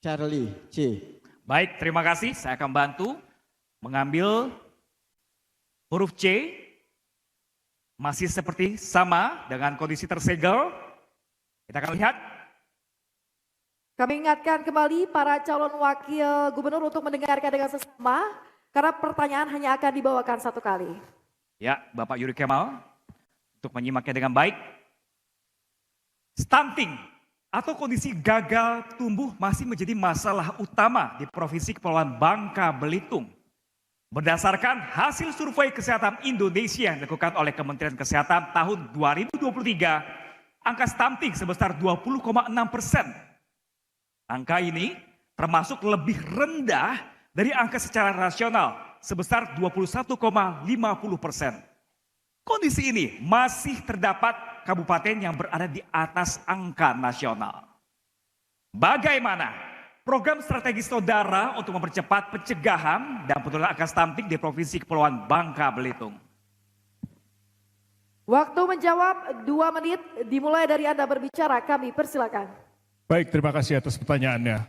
Charlie C. Baik, terima kasih. Saya akan bantu mengambil huruf C. Masih seperti sama dengan kondisi tersegel. Kita akan lihat. Kami ingatkan kembali para calon wakil gubernur untuk mendengarkan dengan sesama. Karena pertanyaan hanya akan dibawakan 1 kali. Ya, Bapak Yuri Kemal. Untuk menyimaknya dengan baik. Stunting atau kondisi gagal tumbuh masih menjadi masalah utama di Provinsi Kepulauan Bangka Belitung. Berdasarkan hasil survei kesehatan Indonesia yang dilakukan oleh Kementerian Kesehatan tahun 2023, angka stunting sebesar 20,6%. Angka ini termasuk lebih rendah dari angka secara nasional sebesar 21,50%. Kondisi ini masih terdapat kabupaten yang berada di atas angka nasional. Bagaimana program strategi saudara untuk mempercepat pencegahan dan penurunan angka stunting di Provinsi Kepulauan Bangka Belitung? Waktu menjawab 2 menit dimulai dari Anda berbicara, kami persilakan. Baik, terima kasih atas pertanyaannya.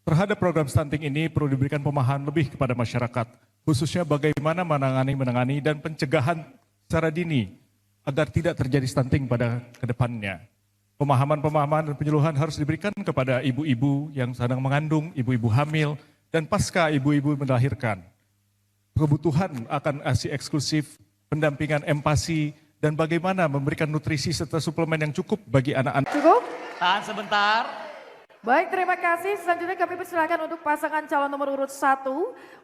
Terhadap program stunting ini perlu diberikan pemahaman lebih kepada masyarakat, khususnya bagaimana menangani dan pencegahan secara dini agar tidak terjadi stunting pada kedepannya. Pemahaman dan penyuluhan harus diberikan kepada ibu-ibu yang sedang mengandung, ibu-ibu hamil, dan pasca ibu-ibu melahirkan. Kebutuhan akan ASI eksklusif, pendampingan empati, dan bagaimana memberikan nutrisi serta suplemen yang cukup bagi anak-anak. Cukup? Tahan sebentar. Baik, terima kasih. Selanjutnya kami persilakan untuk pasangan calon nomor urut 1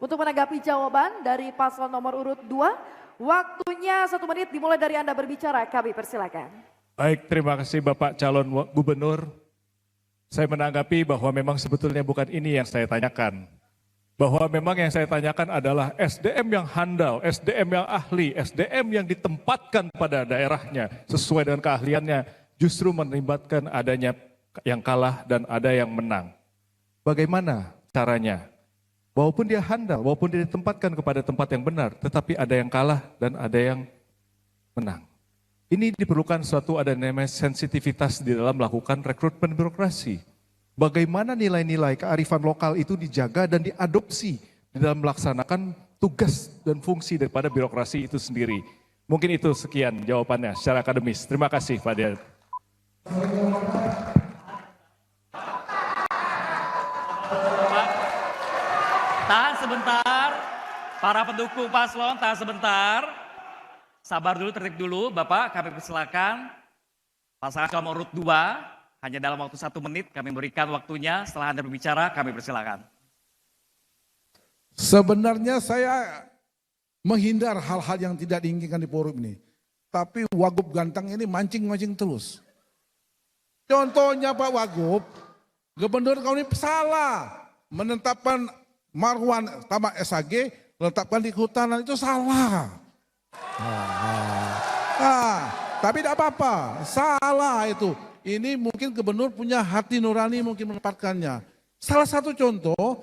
untuk menanggapi jawaban dari paslon nomor urut 2. Waktunya 1 menit dimulai dari Anda berbicara, kami persilakan. Baik, terima kasih Bapak calon gubernur. Saya menanggapi bahwa memang sebetulnya bukan ini yang saya tanyakan. Bahwa memang yang saya tanyakan adalah SDM yang handal, SDM yang ahli, SDM yang ditempatkan pada daerahnya sesuai dengan keahliannya justru melibatkan adanya yang kalah dan ada yang menang. Bagaimana caranya? Walaupun dia handal, walaupun dia ditempatkan kepada tempat yang benar, tetapi ada yang kalah dan ada yang menang. Ini diperlukan suatu ada namanya sensitivitas di dalam melakukan rekrutmen birokrasi. Bagaimana nilai-nilai kearifan lokal itu dijaga dan diadopsi di dalam melaksanakan tugas dan fungsi daripada birokrasi itu sendiri. Mungkin itu sekian jawabannya secara akademis. Terima kasih Pak Dian. Tahan sebentar. Para pendukung paslon, tahan sebentar. Sabar dulu, tertib dulu. Bapak, kami persilakan. Pasangan calon urut 2, hanya dalam waktu 1 menit kami berikan waktunya. Setelah Anda berbicara, kami persilakan. Sebenarnya saya menghindar hal-hal yang tidak diinginkan di forum ini. Tapi Wagub Ganteng ini mancing-mancing terus. Contohnya Pak Wagub, Gubernur kau ini salah. Menetapkan Marwan Tamak SAG, letakkan di kehutanan itu salah. Tapi tidak apa-apa, salah itu. Ini mungkin gubernur punya hati nurani mungkin menempatkannya. Salah satu contoh,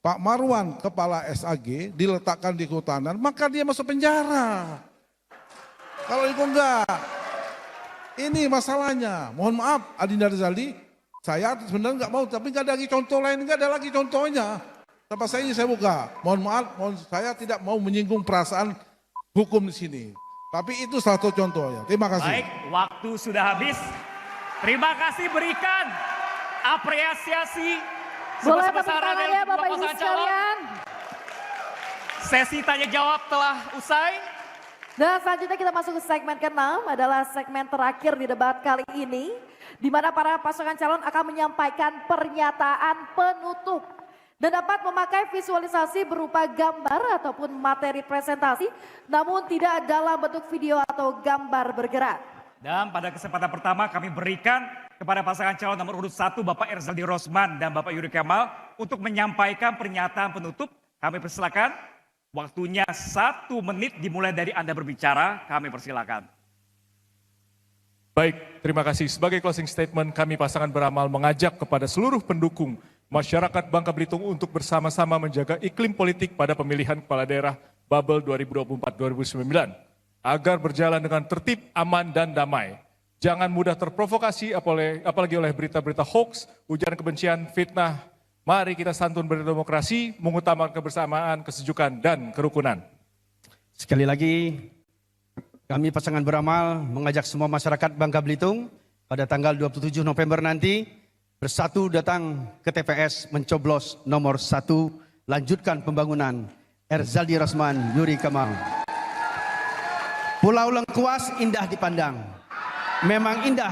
Pak Marwan kepala SAG diletakkan di kehutanan, maka dia masuk penjara. Kalau itu enggak, ini masalahnya. Mohon maaf Adinda Rizaldi, saya sebenarnya enggak mau, tapi enggak ada lagi contoh lain, enggak ada lagi contohnya. Tempat saya ini saya buka. Mohon maaf, saya tidak mau menyinggung perasaan hukum di sini. Tapi itu salah satu contohnya. Terima kasih. Baik, waktu sudah habis. Terima kasih, berikan apresiasi Boleh tepuk sebesar-besarnya tangan ya Bapak Ibu pasangan calon. sekalian. Sesi tanya jawab telah usai. Dan selanjutnya kita masuk ke segmen ke-6, adalah segmen terakhir di debat kali ini, di mana para pasangan calon akan menyampaikan pernyataan penutup dan dapat memakai visualisasi berupa gambar ataupun materi presentasi, namun tidak dalam bentuk video atau gambar bergerak. Dan pada kesempatan pertama kami berikan kepada pasangan calon nomor urut 1 Bapak Erzaldi Rosman dan Bapak Yuri Kemal untuk menyampaikan pernyataan penutup. Kami persilakan, waktunya 1 menit dimulai dari Anda berbicara, kami persilakan. Baik, terima kasih. Sebagai closing statement, kami pasangan beramal mengajak kepada seluruh pendukung masyarakat Bangka Belitung untuk bersama-sama menjaga iklim politik pada pemilihan kepala daerah Babel 2024-2029 agar berjalan dengan tertib, aman, dan damai. Jangan mudah terprovokasi apalagi oleh berita-berita hoax, ujaran kebencian, fitnah. Mari kita santun berdemokrasi, mengutamakan kebersamaan, kesejukan, dan kerukunan. Sekali lagi, kami pasangan beramal mengajak semua masyarakat Bangka Belitung pada tanggal 27 November nanti bersatu datang ke TPS mencoblos nomor 1, lanjutkan pembangunan Erzaldi Rosman, Yuri Kemal. Pulau Lengkuas indah dipandang, memang indah